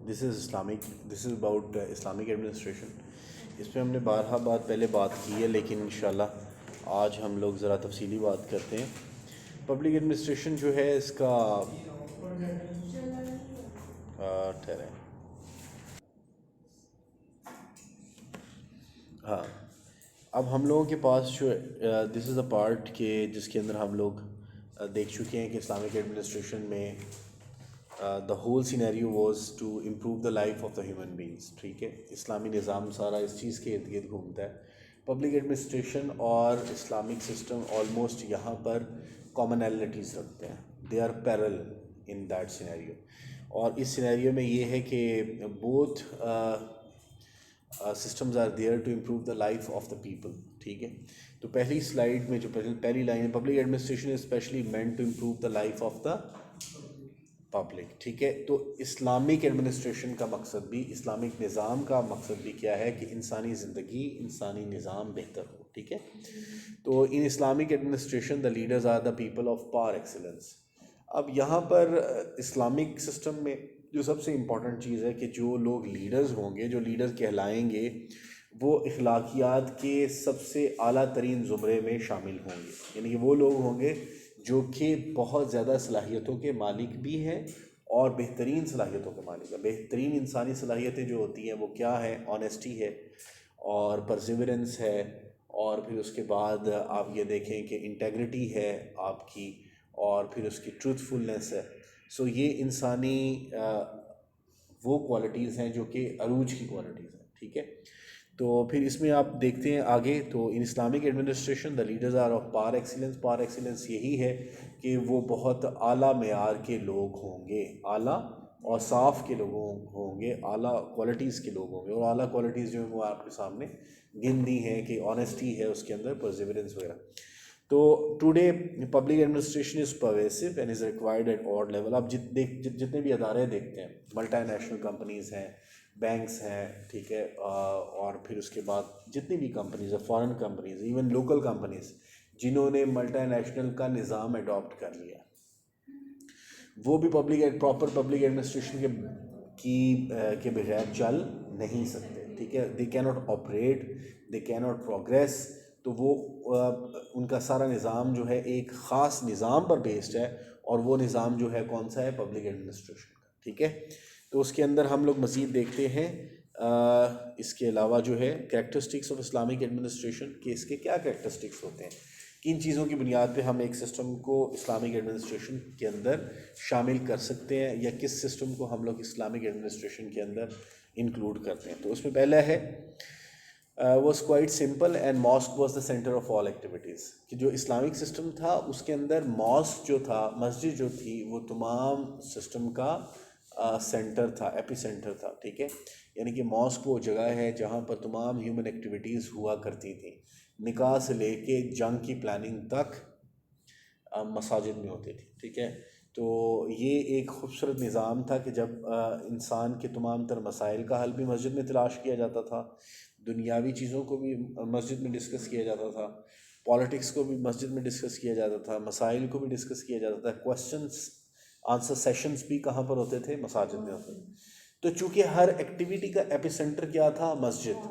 This is about Islamic administration. اس پہ ہم نے بارہا پہلے بات کی ہے، لیکن انشاءاللہ آج ہم لوگ ذرا تفصیلی بات کرتے ہیں. پبلک ایڈمنسٹریشن جو ہے اس کا ٹھہرے ہاں اب ہم لوگوں کے پاس جو دس از اے پارٹ کہ جس کے اندر ہم لوگ دیکھ چکے ہیں کہ اسلامک ایڈمنسٹریشن میں the whole scenario was to improve the life of the human beings. ٹھیک ہے، اسلامی نظام سارا اس چیز کے ارد گرد گھومتا ہے. پبلک ایڈمنسٹریشن اور اسلامک سسٹم آلموسٹ یہاں پر کامنالٹیز رکھتے ہیں. They are parallel in that scenario. اور اس سینیریو میں یہ ہے کہ both systems are there to improve the life of the people. ٹھیک ہے، تو پہلی سلائیڈ میں جو پہلی لائن ہے، public administration is especially meant to improve the life of the public. ٹھیک ہے، تو اسلامک ایڈمنسٹریشن کا مقصد بھی، اسلامک نظام کا مقصد بھی کیا ہے کہ انسانی زندگی، انسانی نظام بہتر ہو. ٹھیک ہے، تو in Islamic administration the leaders are the people of par excellence. اب یہاں پر اسلامک سسٹم میں جو سب سے امپورٹنٹ چیز ہے کہ جو لوگ لیڈرز ہوں گے، جو لیڈرز کہلائیں گے، وہ اخلاقیات کے سب سے اعلیٰ ترین زمرے میں شامل ہوں گے. یعنی کہ وہ لوگ ہوں گے جو کہ بہت زیادہ صلاحیتوں کے مالک بھی ہیں اور بہترین صلاحیتوں کے مالک ہیں. بہترین انسانی صلاحیتیں جو ہوتی ہیں وہ کیا ہے؟ آنیسٹی ہے اور پرسیورنس ہے، اور پھر اس کے بعد آپ یہ دیکھیں کہ انٹیگریٹی ہے آپ کی، اور پھر اس کی ٹروتھ فلنس ہے. سو یہ انسانی وہ کوالٹیز ہیں جو کہ عروج کی کوالٹیز ہیں. ٹھیک ہے، تو پھر اس میں آپ دیکھتے ہیں آگے، تو in Islamic administration the leaders are of par excellence. Par excellence یہی ہے کہ وہ بہت اعلیٰ معیار کے لوگ ہوں گے، اعلیٰ اور صاف کے لوگوں ہوں گے، اعلیٰ کوالٹیز کے لوگ ہوں گے. اور اعلیٰ کوالٹیز جو ہیں وہ آپ کے سامنے گن دی ہیں کہ آنیسٹی ہے اس کے اندر، پرزیورنس وغیرہ. تو today public administration is pervasive and is required at all level. آپ جتنے بھی ادارے دیکھتے ہیں، ملٹی نیشنل کمپنیز ہیں، بینکس ہیں، ٹھیک ہے، اور پھر اس کے بعد جتنی بھی کمپنیز ہیں، foreign companies, even local companies جنہوں نے ملٹی نیشنل کا نظام اڈاپٹ کر لیا، وہ بھی پراپر پبلک ایڈمنسٹریشن کے بغیر چل نہیں سکتے. ٹھیک ہے، دے کی ناٹ آپریٹ، دے کی ناٹ پروگریس. تو وہ ان کا سارا نظام جو ہے ایک خاص نظام پر بیسڈ ہے، اور وہ نظام جو ہے کون سا ہے؟ پبلک ایڈمنسٹریشن کا. ٹھیک ہے، تو اس کے اندر ہم لوگ مزید دیکھتے ہیں اس کے علاوہ جو ہے کریکٹرسٹکس آف اسلامک ایڈمنسٹریشن، کہ اس کے کیا کریکٹرسٹکس ہوتے ہیں، کن چیزوں کی بنیاد پہ ہم ایک سسٹم کو اسلامک ایڈمنسٹریشن کے اندر شامل کر سکتے ہیں، یا کس سسٹم کو ہم لوگ اسلامک ایڈمنسٹریشن کے اندر انکلوڈ کرتے ہیں. تو اس میں پہلا ہے was quite simple and mosque was the centre of all activities. کہ جو اسلامک سسٹم تھا اس کے اندر ماسک جو تھا، مسجد جو تھی، وہ تمام سسٹم کا سینٹر تھا، ایپی سینٹر تھا. ٹھیک ہے، یعنی کہ ماسک وہ جگہ ہے جہاں پر تمام ہیومن ایکٹیویٹیز ہوا کرتی تھیں، نکاح سے لے کے جنگ کی پلاننگ تک مساجد میں ہوتی تھی. ٹھیک ہے، تو یہ ایک خوبصورت نظام تھا کہ جب انسان کے تمام تر مسائل کا حل بھی مسجد میں تلاش کیا جاتا تھا، دنیاوی چیزوں کو بھی مسجد میں ڈسکس کیا جاتا تھا، پالیٹکس کو بھی مسجد میں ڈسکس کیا جاتا تھا، مسائل کو بھی ڈسکس کیا جاتا تھا، کوسچنس آنسر سیشنز بھی کہاں پر ہوتے تھے؟ مساجد میں ہوتے تھے. تو چونکہ ہر ایکٹیویٹی کا ایپی سینٹر کیا تھا؟ مسجد.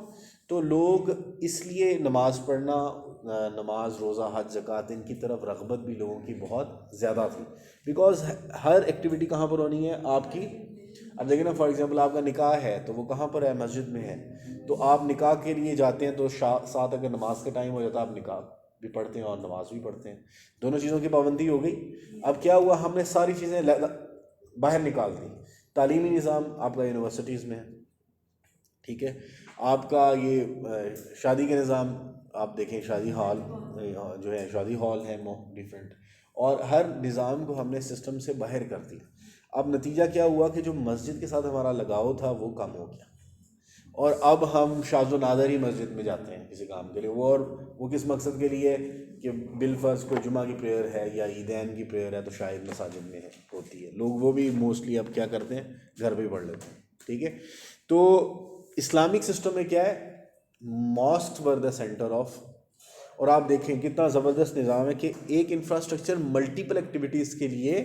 تو لوگ اس لیے نماز پڑھنا، نماز، روزہ، حج، زکوٰۃ، ان کی طرف رغبت بھی لوگوں کی بہت زیادہ تھی، بیکاز ہر ایکٹیویٹی کہاں پر ہونی ہے؟ آپ کی. اب دیکھیں نا، فار ایگزامپل آپ کا نکاح ہے تو وہ کہاں پر ہے؟ مسجد میں ہے. تو آپ نکاح کے لیے جاتے ہیں تو ساتھ اگر نماز کا ٹائم ہو جاتا ہے، آپ نکاح بھی پڑھتے ہیں اور نماز بھی پڑھتے ہیں، دونوں چیزوں کی پابندی ہو گئی. اب کیا ہوا؟ ہم نے ساری چیزیں باہر نکال دی. تعلیمی نظام آپ کا یونیورسٹیز میں ہے. ٹھیک ہے، آپ کا یہ شادی کے نظام آپ دیکھیں، شادی ہال جو ہے، شادی ہال ہے ڈفرینٹ، اور ہر نظام کو ہم نے سسٹم سے باہر کر دیا. اب نتیجہ کیا ہوا کہ جو مسجد کے ساتھ ہمارا لگاؤ تھا وہ کم ہو گیا، اور اب ہم شاذ و نادر ہی مسجد میں جاتے ہیں کسی کام کے لیے. وہ کس مقصد کے لیے؟ کہ بالفرض کوئی جمعہ کی پریئر ہے یا عیدین کی پریئر ہے تو شاید مساجد میں ہوتی ہے، لوگ وہ بھی موسٹلی اب کیا کرتے ہیں؟ گھر پہ ہی پڑھ لیتے ہیں. ٹھیک ہے، تو اسلامک سسٹم میں کیا ہے؟ Mosque were the centre of. اور آپ دیکھیں کتنا زبردست نظام ہے کہ ایک انفراسٹرکچر ملٹیپل ایکٹیویٹیز کے لیے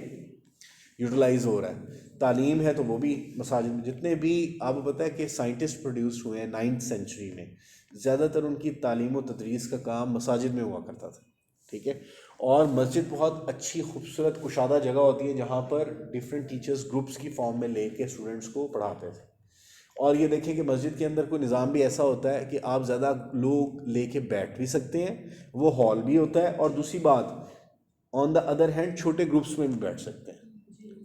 یوٹیلائز ہو رہا ہے. تعلیم ہے تو وہ بھی مساجد میں. جتنے بھی آپ کو پتہ ہے کہ سائنٹسٹ پروڈیوس ہوئے ہیں 9th سینچری میں, زیادہ تر ان کی تعلیم و تدریس کا کام مساجد میں ہوا کرتا تھا. ٹھیک ہے, اور مسجد بہت اچھی خوبصورت کشادہ جگہ ہوتی ہے جہاں پر ڈفرینٹ ٹیچرز گروپس کی فارم میں لے کے اسٹوڈنٹس کو پڑھاتے تھے. اور یہ دیکھیں کہ مسجد کے اندر کوئی نظام بھی ایسا ہوتا ہے کہ آپ زیادہ لوگ لے کے بیٹھ بھی سکتے ہیں, وہ ہال بھی ہوتا ہے, اور دوسری بات آن دا ادر ہینڈ چھوٹے گروپس میں بھی بیٹھ سکتے ہیں.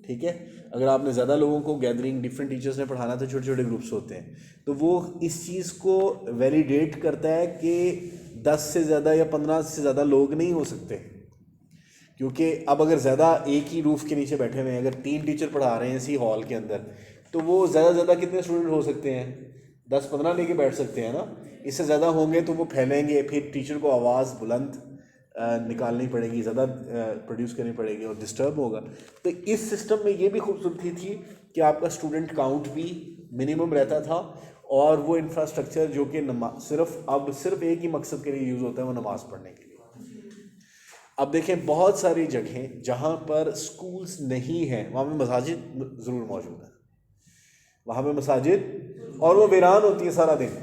ٹھیک ہے, اگر آپ نے زیادہ لوگوں کو گیدرنگ ڈفرینٹ ٹیچرس نے پڑھانا تو چھوٹے چھوٹے گروپس ہوتے ہیں, تو وہ اس چیز کو ویلیڈیٹ کرتا ہے کہ 10 سے زیادہ یا 15 سے زیادہ لوگ نہیں ہو سکتے. کیونکہ اب اگر زیادہ ایک ہی روف کے نیچے بیٹھے ہوئے ہیں, اگر 3 ٹیچر پڑھا رہے ہیں اسی ہال کے اندر, تو وہ زیادہ زیادہ کتنے اسٹوڈنٹ ہو سکتے ہیں؟ 10-15 لے کے بیٹھ سکتے ہیں نا. اس سے زیادہ ہوں گے تو وہ پھیلیں گے, پھر ٹیچر کو آواز بلند نکالنی پڑے گی, زیادہ پروڈیوس کرنی پڑے گی, اور ڈسٹرب ہوگا. تو اس سسٹم میں یہ بھی خوبصورتی تھی کہ آپ کا اسٹوڈنٹ کاؤنٹ بھی منیمم رہتا تھا, اور وہ انفراسٹرکچر جو کہ صرف ایک ہی مقصد کے لیے یوز ہوتا ہے, وہ نماز پڑھنے کے لیے. اب دیکھیں بہت ساری جگہیں جہاں پر اسکولس نہیں ہیں وہاں پہ مساجد ضرور موجود ہیں. وہاں پہ مساجد, اور وہ ویران ہوتی ہے سارا دن.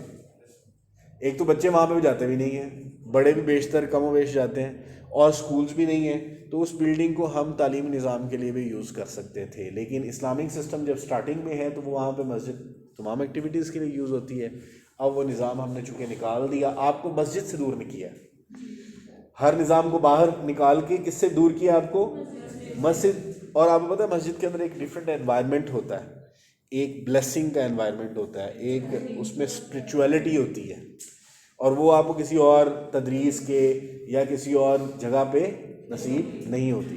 ایک تو بچے وہاں پہ بھی جاتے بھی نہیں ہیں, بڑے بھی بیشتر کم و بیش جاتے ہیں, اور اسکولس بھی نہیں ہیں. تو اس بلڈنگ کو ہم تعلیمی نظام کے لیے بھی یوز کر سکتے تھے, لیکن اسلامک سسٹم جب سٹارٹنگ میں ہے تو وہ وہاں پہ مسجد تمام ایکٹیویٹیز کے لیے یوز ہوتی ہے. اب وہ نظام ہم نے چونکہ نکال دیا, آپ کو مسجد سے دور نہیں کیا, ہر نظام کو باہر نکال کے کس سے دور کیا آپ کو؟ مسجد. اور آپ کو پتہ ہے مسجد کے اندر ایک ڈفرینٹ انوائرمنٹ ہوتا ہے, ایک بلیسنگ کا انوائرمنٹ ہوتا ہے, ایک اس میں اسپرچویلٹی ہوتی ہے, اور وہ آپ کو کسی اور تدریس کے یا کسی اور جگہ پہ نصیب نہیں ہوتی.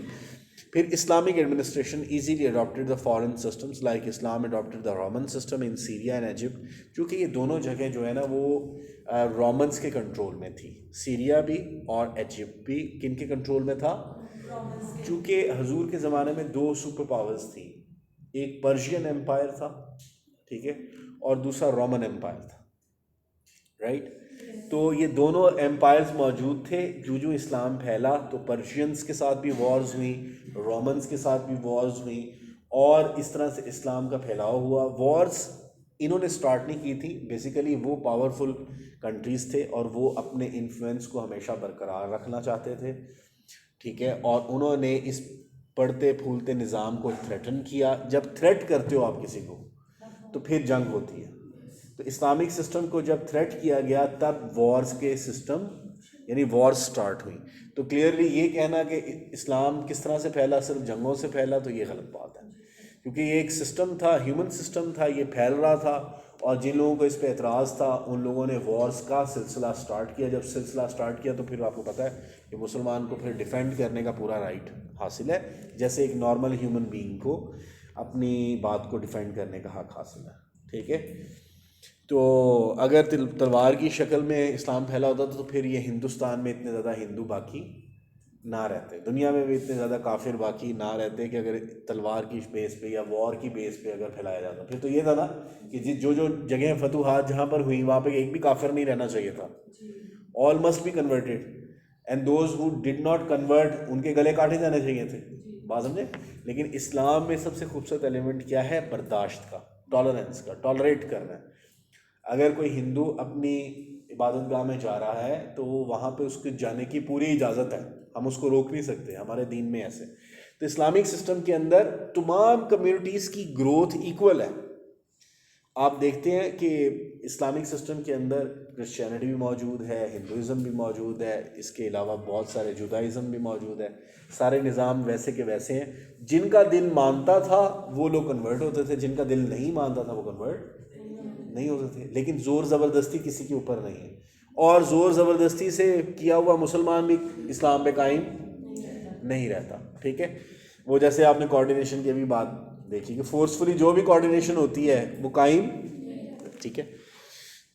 پھر Islamic administration easily adapted the foreign systems like Islam adapted the Roman system in Syria and Egypt. چونکہ یہ دونوں جگہیں جو ہے نا وہ رومنس کے کنٹرول میں تھی, سیریا بھی اور ایجپٹ بھی. کن کے کنٹرول میں تھا؟ چونکہ حضور کے زمانے میں 2 سپر پاورز تھیں, ایک پرشین امپائر تھا, ٹھیک ہے, اور دوسرا رومن امپائر تھا, رائٹ. تو یہ دونوں امپائرز موجود تھے. جو اسلام پھیلا تو پرشینس کے ساتھ بھی وارز ہوئیں, رومنس کے ساتھ بھی وارز ہوئیں, اور اس طرح سے اسلام کا پھیلاؤ ہوا. وارز انہوں نے سٹارٹ نہیں کی تھی, بیسیکلی وہ پاورفل کنٹریز تھے اور وہ اپنے انفلوئنس کو ہمیشہ برقرار رکھنا چاہتے تھے, ٹھیک ہے, اور انہوں نے اس پڑھتے پھولتے نظام کو تھریٹن کیا. جب تھریٹ کرتے ہو آپ کسی کو تو پھر جنگ ہوتی ہے. تو اسلامک سسٹم کو جب تھریٹ کیا گیا تب وارز کے سسٹم یعنی وار سٹارٹ ہوئی. تو کلیئرلی یہ کہنا کہ اسلام کس طرح سے پھیلا, صرف جنگوں سے پھیلا, تو یہ غلط بات ہے, کیونکہ یہ ایک سسٹم تھا, ہیومن سسٹم تھا, یہ پھیل رہا تھا, اور جن لوگوں کو اس پہ اعتراض تھا ان لوگوں نے وارز کا سلسلہ سٹارٹ کیا. جب سلسلہ سٹارٹ کیا تو پھر آپ کو پتہ ہے کہ مسلمان کو پھر ڈیفینڈ کرنے کا پورا رائٹ حاصل ہے, جیسے ایک نارمل ہیومن بینگ کو اپنی بات کو ڈیفینڈ کرنے کا حق حاصل ہے, ٹھیک ہے. تو اگر تلوار کی شکل میں اسلام پھیلا ہوتا تو پھر یہ ہندوستان میں اتنے زیادہ ہندو باقی نہ رہتے, دنیا میں بھی اتنے زیادہ کافر باقی نہ رہتے, کہ اگر تلوار کی بیس پہ یا وار کی بیس پہ اگر پھیلایا جاتا. پھر تو یہ تھا نا کہ جو جگہیں فتوحات جہاں پر ہوئیں وہاں پہ ایک بھی کافر نہیں رہنا چاہیے تھا, all must be converted, and those who did not convert ان کے گلے کاٹے جانے چاہیے تھے, بات سمجھے. لیکن اسلام میں سب سے خوبصورت ایلیمنٹ کیا ہے؟ برداشت کا, ٹالرنس کا, ٹالریٹ کرنا ہے. اگر کوئی ہندو اپنی عبادت گاہ میں جا رہا ہے تو وہاں پہ اس کے جانے کی پوری اجازت ہے, ہم اس کو روک نہیں سکتے, ہمارے دین میں ایسے. تو اسلامک سسٹم کے اندر تمام کمیونٹیز کی گروتھ ایکول ہے. آپ دیکھتے ہیں کہ اسلامک سسٹم کے اندر کرسچینٹی بھی موجود ہے, ہندوازم بھی موجود ہے, اس کے علاوہ بہت سارے جودائزم بھی موجود ہے. سارے نظام ویسے کے ویسے ہیں. جن کا دل مانتا تھا وہ لوگ کنورٹ ہوتے تھے, جن کا دل نہیں مانتا تھا وہ کنورٹ نہیں ہوتے تھے. لیکن زور زبردستی کسی کے اوپر نہیں ہے, اور زور زبردستی سے کیا ہوا مسلمان بھی اسلام پہ قائم نہیں رہتا, ٹھیک ہے. وہ جیسے آپ نے کوارڈینیشن کی ابھی بات دیکھی کہ فورسفلی جو بھی کوارڈینیشن ہوتی ہے وہ قائم, ٹھیک ہے.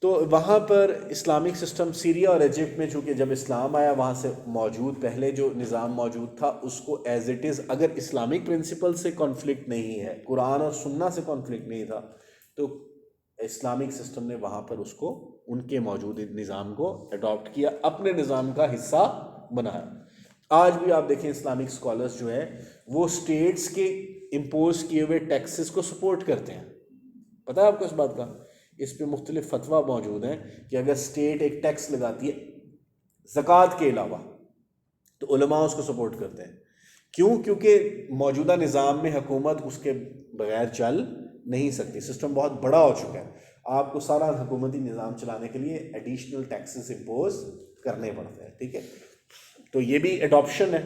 تو وہاں پر اسلامک سسٹم سیریا اور ایجپٹ میں چونکہ جب اسلام آیا وہاں سے موجود پہلے جو نظام موجود تھا اس کو ایز اٹ از, اگر اسلامک پرنسپل سے کانفلکٹ نہیں ہے, قرآن اور سنہ سے کانفلکٹ نہیں تھا, تو اسلامک سسٹم نے وہاں پر اس کو ان کے موجود نظام کو اڈاپٹ کیا, اپنے نظام کا حصہ بنایا. آج بھی آپ دیکھیں اسلامک اسکالرس جو ہے وہ اسٹیٹس کے امپوز کیے ہوئے ٹیکسز کو سپورٹ کرتے ہیں. پتہ ہے آپ کو اس بات کا؟ اس پہ مختلف فتویٰ موجود ہیں کہ اگر اسٹیٹ ایک ٹیکس لگاتی ہے زکوٰۃ کے علاوہ تو علماء اس کو سپورٹ کرتے ہیں. کیوں؟ کیونکہ موجودہ نظام میں حکومت اس کے بغیر چل نہیں سکتی. سسٹم بہت بڑا ہو چکا ہے. آپ کو سارا حکومتی نظام چلانے کے لیے ایڈیشنل ٹیکسز امپوز کرنے پڑتے ہیں. ٹھیک ہے، تو یہ بھی اڈاپشن ہے.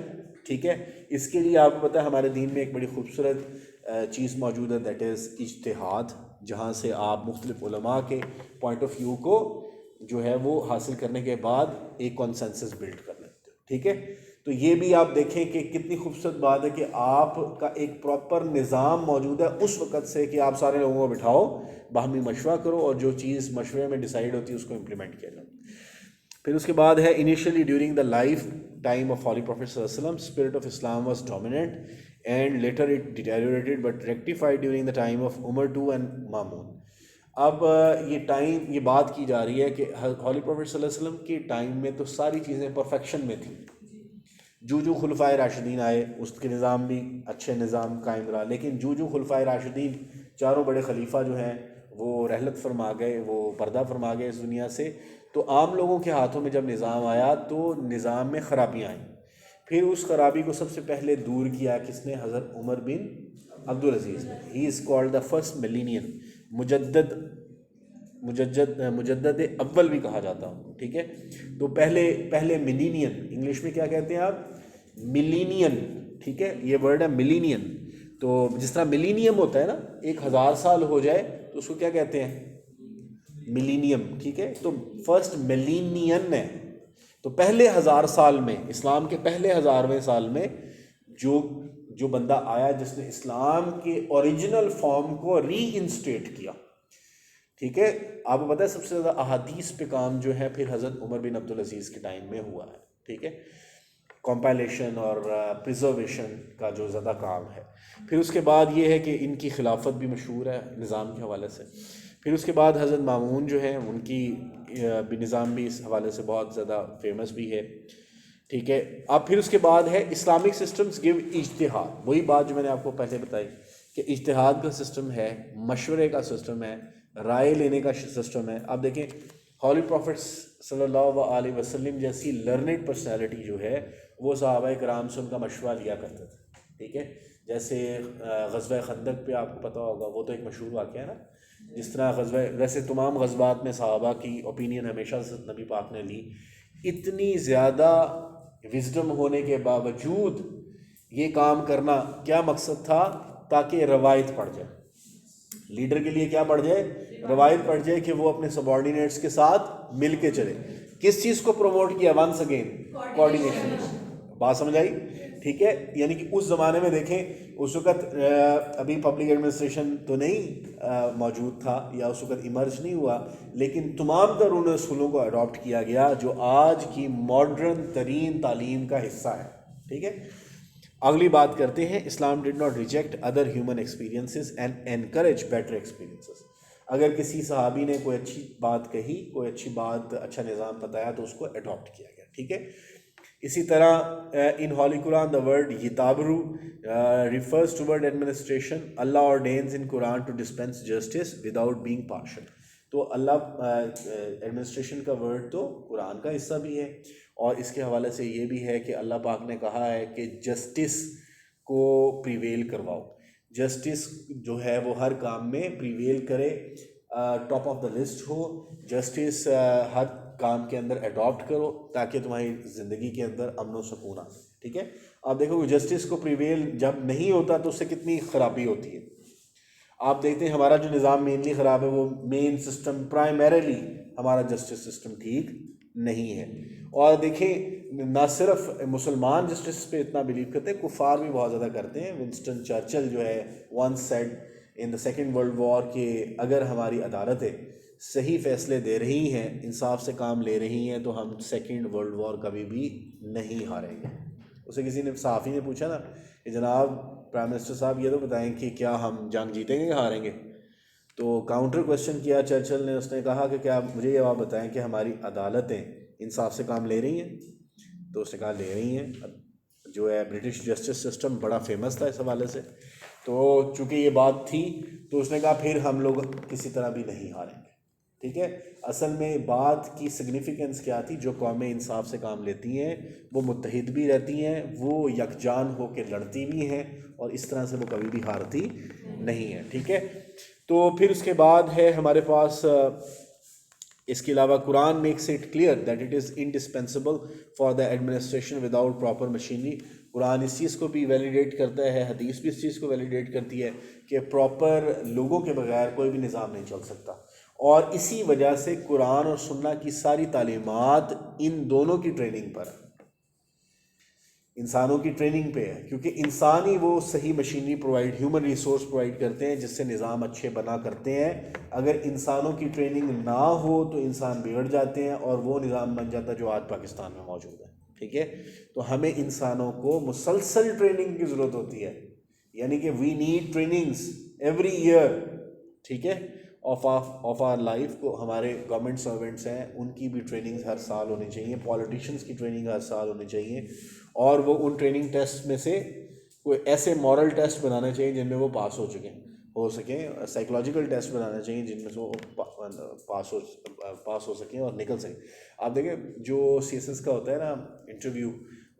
ٹھیک ہے، اس کے لیے آپ کو پتہ ہے ہمارے دین میں ایک بڑی خوبصورت چیز موجود ہے، دیٹ از اجتہاد، جہاں سے آپ مختلف علماء کے پوائنٹ آف ویو کو جو ہے وہ حاصل کرنے کے بعد ایک کنسنسس بلڈ کر لیتے ہو. ٹھیک ہے، تو یہ بھی آپ دیکھیں کہ کتنی خوبصورت بات ہے کہ آپ کا ایک پراپر نظام موجود ہے اس وقت سے کہ آپ سارے لوگوں کو بٹھاؤ، باہمی مشورہ کرو اور جو چیز مشورے میں ڈیسائیڈ ہوتی ہے اس کو امپلیمنٹ کیا جائے. پھر اس کے بعد ہے initially during the lifetime of Holy Prophet صلی اللہ علیہ وسلم spirit of Islam was dominant and later it deteriorated but rectified during the time of Umar two and Mamun. اب یہ بات کی جا رہی ہے کہ ہولی پروفیٹ صلی اللہ علیہ وسلم کے ٹائم میں تو ساری چیزیں پرفیکشن میں تھیں. جو خلفائے راشدین آئے اس کے نظام بھی اچھے نظام قائم رہا، لیکن جو خلفائے راشدین چاروں بڑے خلیفہ جو ہیں وہ رحلت فرما گئے، وہ پردہ فرما گئے اس دنیا سے، تو عام لوگوں کے ہاتھوں میں جب نظام آیا تو نظام میں خرابیاں آئیں. پھر اس خرابی کو سب سے پہلے دور کیا کس نے؟ حضرت عمر بن عبدالعزیز نے. ہی is called the first melanin, مجدد اول بھی کہا جاتا ہوں. ٹھیک ہے، تو پہلے ملینین، انگلش میں کیا کہتے ہیں آپ؟ ملینین. ٹھیک ہے، یہ ورڈ ہے ملینین. تو جس طرح ملینیم ہوتا ہے نا، 1000 سال ہو جائے تو اس کو کیا کہتے ہیں؟ ملینیم. ٹھیک ہے، تو فرسٹ ملینین ہے. تو پہلے 1000 سال میں، اسلام کے پہلے 1000ویں سال میں جو بندہ آیا جس نے اسلام کے اوریجنل فارم کو ری انسٹیٹ کیا. ٹھیک ہے، آپ کو پتہ ہے سب سے زیادہ احادیث پہ کام جو ہے پھر حضرت عمر بن عبدالعزیز کے ٹائم میں ہوا ہے. ٹھیک ہے، کمپائلیشن اور پریزرویشن کا جو زیادہ کام ہے. پھر اس کے بعد یہ ہے کہ ان کی خلافت بھی مشہور ہے نظام کے حوالے سے. پھر اس کے بعد حضرت مامون جو ہیں ان کی بھی نظام بھی اس حوالے سے بہت زیادہ فیمس بھی ہے. ٹھیک ہے، اب پھر اس کے بعد ہے اسلامک سسٹمز گیو اجتہاد. وہی بات جو میں نے آپ کو پہلے بتائی کہ اجتہاد کا سسٹم ہے، مشورے کا سسٹم ہے، رائے لینے کا سسٹم ہے. آپ دیکھیں ہولی پروفٹ صلی اللہ علیہ وسلم جیسی لرنڈ پرسنالٹی جو ہے وہ صحابہ کرام سے ان کا مشورہ لیا کرتے تھے. ٹھیک ہے، جیسے غزوہ خندق پہ آپ کو پتہ ہوگا، وہ تو ایک مشہور واقعہ ہے نا. جس طرح ویسے تمام غزوات میں صحابہ کی اوپینین ہمیشہ سے نبی پاک نے لی. اتنی زیادہ وزڈم ہونے کے باوجود یہ کام کرنا کیا مقصد تھا؟ تاکہ روایت پڑ جائے. لیڈر کے لیے کیا پڑ جائے؟ روایت پڑ جائے کہ وہ اپنے سبارڈینیٹس کے ساتھ مل کے چلے. کس چیز کو پروموٹ کیا؟ Once again coordination. بات سمجھ آئی؟ ٹھیک ہے، یعنی کہ اس زمانے میں دیکھیں اس وقت ابھی پبلک ایڈمنسٹریشن تو نہیں موجود تھا یا اس وقت ایمرج نہیں ہوا، لیکن تمام تر ان اصولوں کو اڈاپٹ کیا گیا جو آج کی ماڈرن ترین تعلیم کا حصہ ہے. ٹھیک ہے، اگلی بات کرتے ہیں. Islam did not reject other human experiences and encourage better experiences. اگر کسی صحابی نے کوئی اچھی بات کہی، کوئی اچھی بات، اچھا نظام بتایا تو اس کو اڈاپٹ کیا گیا. ٹھیک ہے، اسی طرح in Holy Quran the word یتابرو refers toward administration. Allah ordains in Quran to dispense justice without being partial. تو اللہ ایڈمنسٹریشن کا ورڈ تو قرآن کا حصہ بھی ہے، اور اس کے حوالے سے یہ بھی ہے کہ اللہ پاک نے کہا ہے کہ جسٹس کو پریویل کرواؤ. جسٹس جو ہے وہ ہر کام میں پریویل کرے، ٹاپ آف دا لسٹ ہو. جسٹس ہر کام کے اندر اڈاپٹ کرو تاکہ تمہاری زندگی کے اندر امن و سکون آ. ٹھیک ہے، آپ دیکھو جسٹس کو پریویل جب نہیں ہوتا تو اس سے کتنی خرابی ہوتی ہے. آپ دیکھتے ہیں ہمارا جو نظام مینلی خراب ہے، وہ مین سسٹم پرائمریلی ہمارا جسٹس سسٹم ٹھیک نہیں ہے. اور دیکھیں نہ صرف مسلمان جسٹس پہ اتنا بلیو کرتے ہیں، کفار بھی بہت زیادہ کرتے ہیں. ونسٹن چرچل جو ہے once said in the second world war کہ اگر ہماری عدالتیں صحیح فیصلے دے رہی ہیں، انصاف سے کام لے رہی ہیں، تو ہم سیکنڈ ورلڈ وار کبھی بھی نہیں ہاریں گے. اسے کسی نے صحافی نے پوچھا نا کہ جناب پرائم منسٹر صاحب یہ تو بتائیں کہ کیا ہم جنگ جیتیں گے یا ہاریں گے؟ تو کاؤنٹر کوشچن کیا چرچل نے. اس نے کہا کہ کیا مجھے یہ بات بتائیں کہ ہماری عدالتیں انصاف سے کام لے رہی ہیں؟ تو اس نے کہا لے رہی ہیں. جو ہے برٹش جسٹس سسٹم بڑا فیمس تھا اس حوالے سے. تو چونکہ یہ بات تھی تو اس نے کہا پھر ہم لوگ کسی طرح بھی نہیں ہاریں گے. ٹھیک ہے. اصل میں بات کی سگنیفیکنس کیا تھی؟ جو قومیں انصاف سے کام لیتی ہیں وہ متحد بھی رہتی ہیں, وہ یکجان ہو کے لڑتی بھی ہیں, اور اس طرح سے وہ کبھی بھی ہارتی نہیں ہیں. ٹھیک ہے. تو پھر اس کے بعد ہے ہمارے پاس اس کے علاوہ Quran makes it clear that it is indispensable for the administration without proper machinery. Quran اس چیز کو بھی ویلیڈیٹ کرتا ہے, حدیث بھی اس چیز کو ویلیڈیٹ کرتی ہے کہ پراپر لوگوں کے بغیر کوئی بھی نظام نہیں چل سکتا. اور اسی وجہ سے قرآن اور سنت کی ساری تعلیمات ان دونوں کی ٹریننگ پر, انسانوں کی ٹریننگ پہ ہے, کیونکہ انسان ہی وہ صحیح machinery provide, human resource provide کرتے ہیں جس سے نظام اچھے بنا کرتے ہیں. اگر انسانوں کی ٹریننگ نہ ہو تو انسان بگڑ جاتے ہیں اور وہ نظام بن جاتا ہے جو آج پاکستان میں موجود ہے. ٹھیک ہے. تو ہمیں انسانوں کو مسلسل ٹریننگ کی ضرورت ہوتی ہے, یعنی کہ we need trainings every year. ٹھیک ہے. آف آر لائف کو ہمارے گورنمنٹ سرونٹس ہیں ان کی بھی ٹریننگز ہر سال ہونی چاہیے, پولیٹیشینس کی ٹریننگ ہر سال ہونی چاہیے, اور وہ ان ٹریننگ ٹیسٹ میں سے کوئی ایسے مورل ٹیسٹ بنانے چاہیے جن میں وہ پاس ہو سکیں, سائیکولوجیکل ٹیسٹ بنانے چاہیے جن میں سے وہ پاس ہو سکیں اور نکل سکیں. آپ دیکھیں جو سی ایس ایس کا ہوتا ہے نا انٹرویو,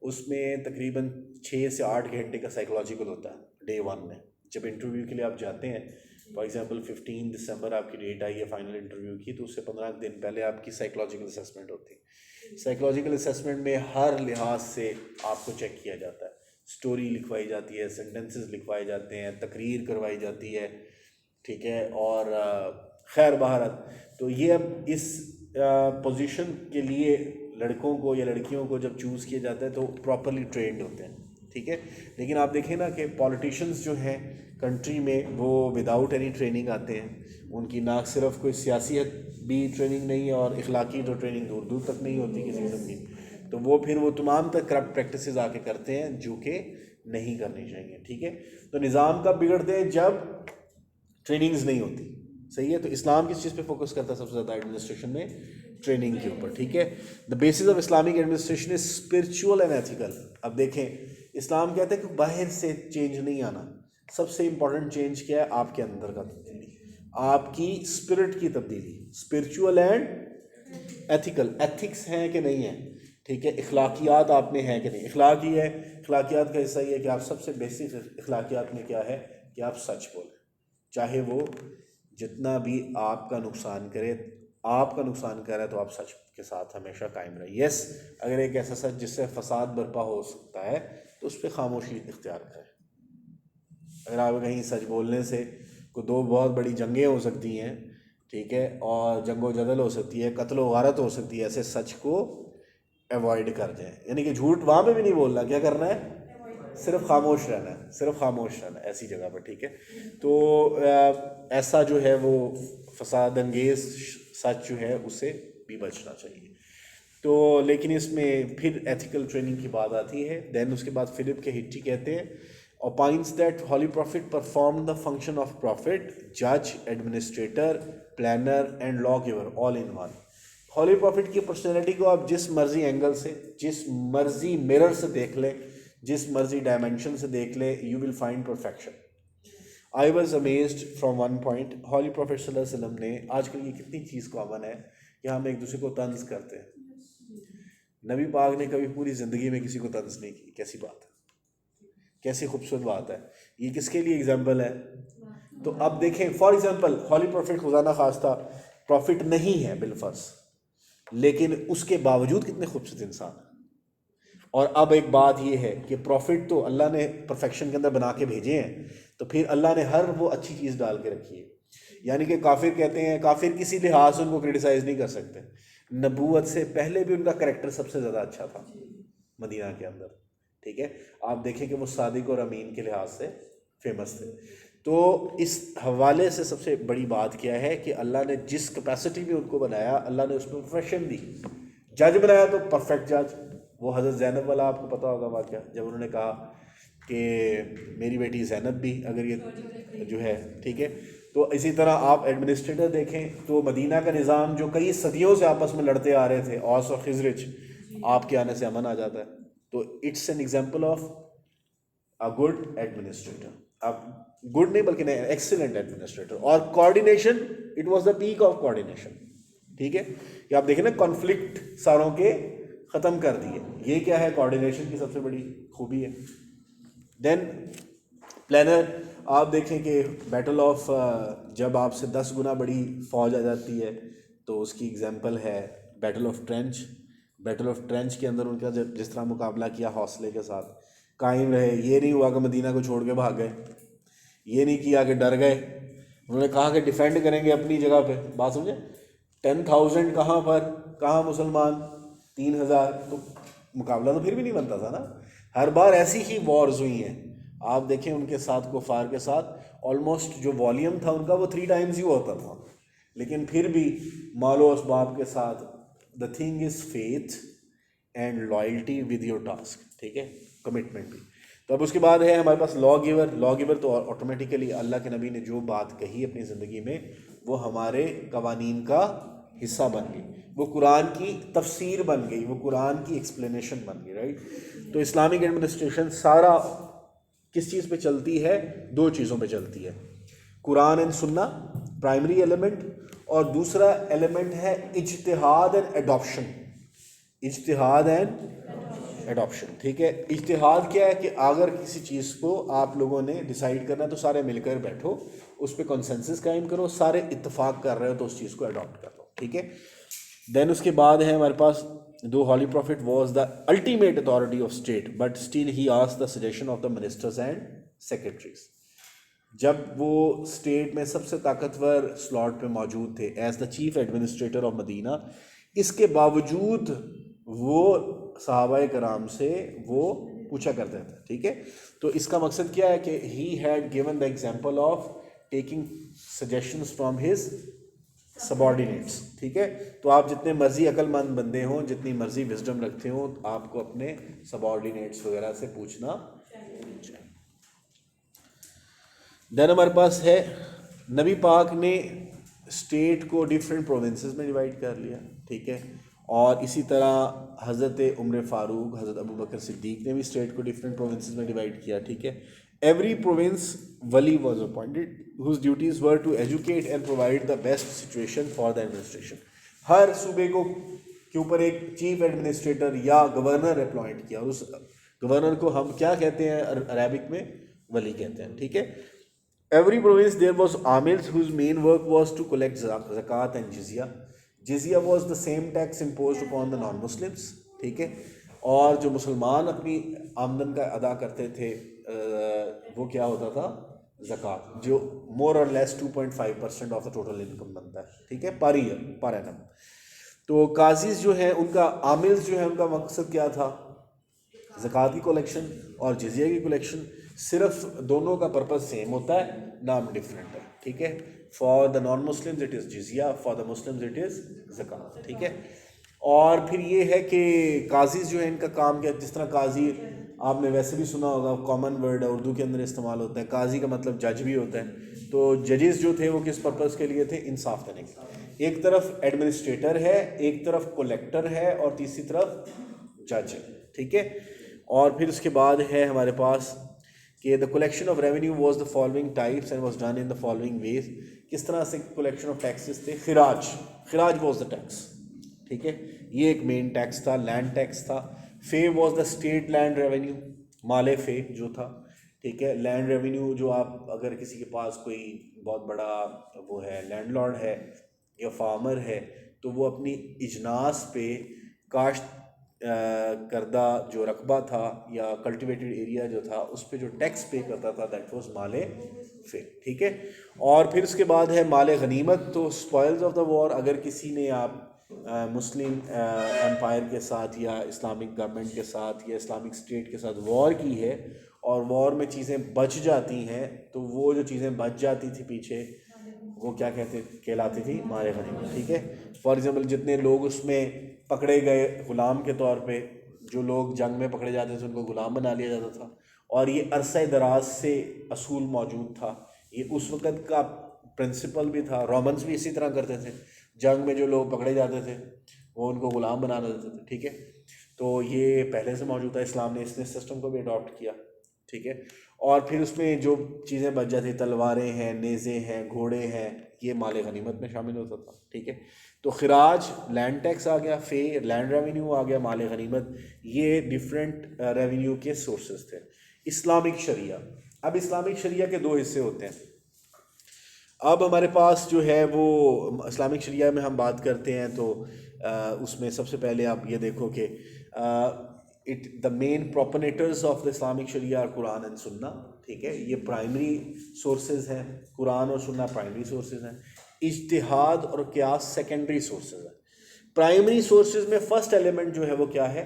اس میں تقریباً 6 سے 8 گھنٹے کا سائیکولوجیکل ہوتا ہے ڈے 1 میں. جب انٹرویو کے لیے آپ جاتے ہیں, فار ایگزامپل 15 دسمبر آپ کی ڈیٹ آئی ہے فائنل انٹرویو کی, تو اس سے 15 دن پہلے آپ کی سائیکولوجیکل اسیسمنٹ ہوتی ہے. سائیکولوجیکل اسیسمنٹ میں ہر لحاظ سے آپ کو چیک کیا جاتا ہے, اسٹوری لکھوائی جاتی ہے, سینٹنسز لکھوائے جاتے ہیں, تقریر کروائی جاتی ہے. ٹھیک ہے. اور خیر بہرحال تو یہ اب اس پوزیشن کے لیے لڑکوں کو یا لڑکیوں کو جب چوز کیا جاتا ہے تو پراپرلی ٹرینڈ ہوتے ہیں. ٹھیک ہے. لیکن آپ دیکھیں نا کہ پولیٹیشنز جو ہیں کنٹری میں وہ وداؤٹ اینی ٹریننگ آتے ہیں, ان کی نہ صرف کوئی سیاسیت بھی ٹریننگ نہیں ہے اور اخلاقی تو ٹریننگ دور دور تک نہیں ہوتی کسی قسم کی, تو وہ پھر وہ تمام تک کرپٹ پریکٹسز آ کے کرتے ہیں جو کہ نہیں کرنی چاہیے. ٹھیک ہے. تو نظام کب بگڑتے ہیں؟ جب ٹریننگز نہیں ہوتی. صحیح ہے. تو اسلام کس چیز پہ فوکس کرتا ہے سب سے زیادہ ایڈمنسٹریشن میں؟ ٹریننگ کے اوپر. ٹھیک ہے. The basis of Islamic administration is spiritual and ethical. اب دیکھیں اسلام کہتا ہے کہ باہر سے چینج نہیں آنا, سب سے امپورٹنٹ چینج کیا ہے؟ آپ کے اندر کا تبدیلی, آپ کی اسپرٹ کی تبدیلی, اسپرچول اینڈ ایتھیکل. ایتھکس ہیں کہ نہیں ہیں؟ ٹھیک ہے. اخلاقیات آپ میں ہیں کہ نہیں؟ اخلاق یہ ہے, اخلاقیات کا حصہ یہ ہے کہ آپ سب سے بیسک اخلاقیات میں کیا ہے کہ آپ سچ بولیں, چاہے وہ جتنا بھی آپ کا نقصان کرے. آپ کا نقصان کر رہا ہے تو آپ سچ کے ساتھ ہمیشہ قائم رہیں. یس, اگر ایک ایسا سچ جس سے فساد برپا ہو سکتا ہے تو اس پہ خاموشی اختیار کریں. اگر آپ کہیں سچ بولنے سے کوئی 2 بہت بڑی جنگیں ہو سکتی ہیں, ٹھیک ہے, اور جنگ و جدل ہو سکتی ہے, قتل و غارت ہو سکتی ہے, ایسے سچ کو ایوائڈ کر دیں. یعنی کہ جھوٹ وہاں پہ بھی نہیں بولنا, کیا کرنا ہے؟ صرف خاموش رہنا ہے, صرف خاموش رہنا ہے ایسی جگہ پر. ٹھیک ہے. تو ایسا جو ہے وہ فساد انگیز سچ جو ہے اس سے بھی بچنا چاہیے. تو لیکن اس میں پھر ایتھیکل ٹریننگ کی بات آتی ہے. دین اس کے بعد فلپ کے ہٹی کہتے ہیں opines that Holy Prophet performed the function of prophet, judge, administrator, planner and lawgiver all in one. Holy prophet کی پرسنالٹی کو آپ جس مرضی اینگل سے, جس مرضی مرر سے دیکھ لیں, جس مرضی ڈائمینشن سے دیکھ لیں, you will find perfection. I was amazed from one point. Holy prophet صلی اللہ علیہ وسلم نے, آج کل یہ کتنی چیز کامن ہے کہ ہم ایک دوسرے کو طنز کرتے ہیں. نبی پاک نے کبھی پوری زندگی میں کسی کو طنز نہیں کی. کیسی بات ہے, کیسی خوبصورت بات ہے. یہ کس کے لیے ایگزامپل ہے؟ تو اب دیکھیں فار ایگزامپل ہولی پروفٹ خدا نہ خواستہ پروفٹ نہیں ہے بالفرض, لیکن اس کے باوجود کتنے خوبصورت انسان ہیں. اور اب ایک بات یہ ہے کہ پروفٹ تو اللہ نے پرفیکشن کے اندر بنا کے بھیجے ہیں, تو پھر اللہ نے ہر وہ اچھی چیز ڈال کے رکھی ہے. یعنی کہ کافر کہتے ہیں, کافر کسی لحاظ سے ان کو کرٹیسائز نہیں کر سکتے. نبوت سے پہلے بھی ان کا کریکٹر سب سے زیادہ اچھا تھا مدینہ کے اندر. ٹھیک ہے. آپ دیکھیں کہ وہ صادق اور امین کے لحاظ سے فیمس تھے. تو اس حوالے سے سب سے بڑی بات کیا ہے کہ اللہ نے جس کیپیسٹی میں ان کو بنایا, اللہ نے اس میں پروفیشن دی. جج بنایا تو پرفیکٹ جج. وہ حضرت زینب والا آپ کو پتہ ہوگا واقعہ, جب انہوں نے کہا کہ میری بیٹی زینب بھی اگر یہ جو ہے, ٹھیک ہے. تو اسی طرح آپ ایڈمنسٹریٹر دیکھیں تو مدینہ کا نظام جو کئی صدیوں سے آپس میں لڑتے آ رہے تھے, اوس اور خزرج, آپ کے آنے سے امن آ جاتا ہے. تو it's an example of a good administrator. اب گڈ نہیں بلکہ ایکسیلنٹ ایڈمنسٹریٹر. اور coordination, it was the peak of coordination. ٹھیک ہے, یہ آپ دیکھیں نا کانفلکٹ ساروں کے ختم کر دیے. یہ کیا ہے, کوآرڈینیشن کی سب سے بڑی خوبی ہے. دین پلانر, آپ دیکھیں کہ بیٹل آف, جب آپ سے 10 گنا بڑی فوج آ جاتی ہے تو اس کی ایگزامپل ہے بیٹل آف ٹرینچ. بیٹل آف ٹرینچ کے اندر ان کا جس طرح مقابلہ کیا حوصلے کے ساتھ, قائم رہے. یہ نہیں ہوا کہ مدینہ کو چھوڑ کے بھاگ گئے, یہ نہیں کیا کہ ڈر گئے. انہوں نے کہا کہ ڈیفینڈ کریں گے اپنی جگہ پہ. بات سمجھے, 10,000 کہاں پر, کہاں مسلمان 3,000, تو مقابلہ تو پھر بھی نہیں بنتا تھا نا. ہر بار ایسی ہی وارز ہوئی ہیں. آپ دیکھیں ان کے ساتھ کفار کے ساتھ آلموسٹ جو والیوم تھا ان کا وہ 3 ٹائمز ہی ہوتا تھا, لیکن پھر بھی مال و اسباب کے ساتھ. The thing is faith and loyalty with your task. ٹھیک ہے, کمٹمنٹ بھی. تو اب اس کے بعد ہے ہمارے پاس لا گیور. لا گیور تو آٹومیٹیکلی اللہ کے نبی نے جو بات کہی اپنی زندگی میں وہ ہمارے قوانین کا حصہ بن گئی, وہ قرآن کی تفسیر بن گئی, وہ قرآن کی ایکسپلینیشن بن گئی. رائٹ. تو اسلامک ایڈمنسٹریشن سارا کس چیز پہ چلتی ہے, 2 چیزوں پہ چلتی ہے, قرآن اینڈ سنہ پرائمری ایلیمنٹ, اور دوسرا ایلیمنٹ ہے اجتہاد اینڈ ایڈاپشن. اجتہاد اینڈ ایڈاپشن. ٹھیک ہے, اجتہاد کیا ہے کہ اگر کسی چیز کو آپ لوگوں نے ڈیسائیڈ کرنا ہے تو سارے مل کر بیٹھو, اس پہ کنسنسس قائم کرو, سارے اتفاق کر رہے ہو تو اس چیز کو اڈاپٹ کر لو. ٹھیک ہے. دین اس کے بعد ہے ہمارے پاس دو Holy Prophet was the ultimate authority of state but still he ask the suggestion of the ministers and secretaries. جب وہ اسٹیٹ میں سب سے طاقتور سلاٹ پہ موجود تھے as the chief administrator of Medina, اس کے باوجود وہ صحابہ کرام سے وہ پوچھا کرتے تھے. ٹھیک ہے, تو اس کا مقصد کیا ہے کہ he had given the example of taking suggestions from his subordinates. ٹھیک ہے, تو آپ جتنے مرضی عقل مند بندے ہوں, جتنی مرضی وزڈم رکھتے ہوں, آپ کو اپنے سبارڈینیٹس وغیرہ سے پوچھنا چاہیے. دین ہمارے پاس ہے نبی پاک نے اسٹیٹ کو ڈفرینٹ پروونسز میں ڈیوائڈ کر لیا. ٹھیک ہے, اور اسی طرح حضرت عمر فاروق, حضرت ابو بکر صدیق نے بھی اسٹیٹ کو ڈفرینٹ پروونسز میں ڈیوائڈ کیا. ٹھیک ہے, ایوری پروونس ولی was appointed whose duties were to educate and provide the best situation for the administration. ہر صوبے کو کے اوپر ایک چیف ایڈمنسٹریٹر یا گورنر اپوائنٹ کیا, اور اس گورنر کو ہم کیا کہتے ہیں عربک میں, ولی کہتے ہیں. ٹھیک ہے, every province there was amils whose main work was to collect zakat and jizya. Jizya was the same tax imposed upon the non-Muslims. ٹھیک ہے, اور جو مسلمان اپنی آمدن کا ادا کرتے تھے وہ کیا ہوتا تھا, زکوٰۃ, جو مور اور لیس 2.5% آف دا ٹوٹل انکم بنتا ہے. ٹھیک ہے, پر ایئر, پر اینم. تو قاضیز جو ہیں ان کا, عاملز جو ہیں ان کا مقصد کیا تھا, زکوٰۃ کی کلیکشن اور جزیہ کی کلیکشن. صرف دونوں کا پرپز سیم ہوتا ہے, نام ڈفرینٹ ہے. ٹھیک ہے, for the non Muslims it is jizya, for the Muslims it is zakat. ٹھیک ہے, اور پھر یہ ہے کہ قاضیز جو ہیں ان کا کام کیا, جس طرح قاضی آپ نے ویسے بھی سنا ہوگا, کامن ورڈ ہے اردو کے اندر استعمال ہوتا ہے, قاضی کا مطلب جج بھی ہوتا ہے. تو ججز جو تھے وہ کس پرپز کے لیے تھے, انصاف دینے کے. ایک طرف ایڈمنسٹریٹر ہے, ایک طرف کلیکٹر ہے, اور تیسری طرف جج ہے. ٹھیک ہے, اور پھر اس کے بعد ہے ہمارے پاس کہ the collection of revenue was the following types and was done in the following ways. کس طرح سے کلیکشن آف ٹیکسز تھے, خراج, خراج واز دا ٹیکس. ٹھیک ہے, یہ ایک مین ٹیکس تھا, لینڈ ٹیکس تھا. Fay was the state land revenue, مال فے جو تھا. ٹھیک ہے, لینڈ ریونیو جو آپ اگر کسی کے پاس کوئی بہت بڑا وہ ہے, لینڈ لارڈ ہے یا فارمر ہے, تو وہ اپنی اجناس پہ کاشت کردہ جو رقبہ تھا یا کلٹیویٹڈ ایریا جو تھا اس پہ جو ٹیکس پے کرتا تھا, دیٹ واز مال فے. ٹھیک ہے, اور پھر اس کے بعد ہے مال غنیمت. تو اسپوائلز آف دا وار, اگر کسی نے آپ مسلم امپائر کے ساتھ یا اسلامک گورنمنٹ کے ساتھ یا اسلامک اسٹیٹ کے ساتھ وار کی ہے اور وار میں چیزیں بچ جاتی ہیں, تو وہ جو چیزیں بچ جاتی تھی پیچھے وہ کیا کہلاتی تھی, مال غنیمت. ٹھیک ہے, فار ایگزامپل جتنے لوگ اس میں پکڑے گئے غلام کے طور پہ, جو لوگ جنگ میں پکڑے جاتے تھے ان کو غلام بنا لیا جاتا تھا, اور یہ عرصہ دراز سے اصول موجود تھا. یہ اس وقت کا پرنسپل بھی تھا, رومنس بھی اسی طرح کرتے تھے, جنگ میں جو لوگ پکڑے جاتے تھے وہ ان کو غلام بنا دیتے تھے. ٹھیک ہے, تو یہ پہلے سے موجود تھا, اسلام نے اس نے سسٹم کو بھی اڈاپٹ کیا. ٹھیک ہے. اور پھر اس میں جو چیزیں بچ جاتی تلواریں ہیں، نیزے ہیں، گھوڑے ہیں، یہ مال غنیمت میں شامل ہوتا تھا. ٹھیک ہے. تو خراج لینڈ ٹیکس آ گیا، لینڈ ریونیو آ گیا، مال غنیمت، یہ ڈفرینٹ ریونیو کے سورسز تھے. اسلامک شریعہ، اب اسلامک شریعہ کے دو حصے ہوتے ہیں. اب ہمارے پاس جو ہے وہ اسلامک شریعہ میں ہم بات کرتے ہیں تو اس میں سب سے پہلے آپ یہ دیکھو کہ the main proponents of the Islamic Sharia Quran and Sunnah. ٹھیک ہے، یہ پرائمری سورسز ہیں، قرآن اور سنہ پرائمری سورسز ہیں. اجتہاد اور قیاس سیکنڈری سورسز ہیں. پرائمری سورسز میں فرسٹ ایلیمنٹ جو ہے وہ کیا ہے؟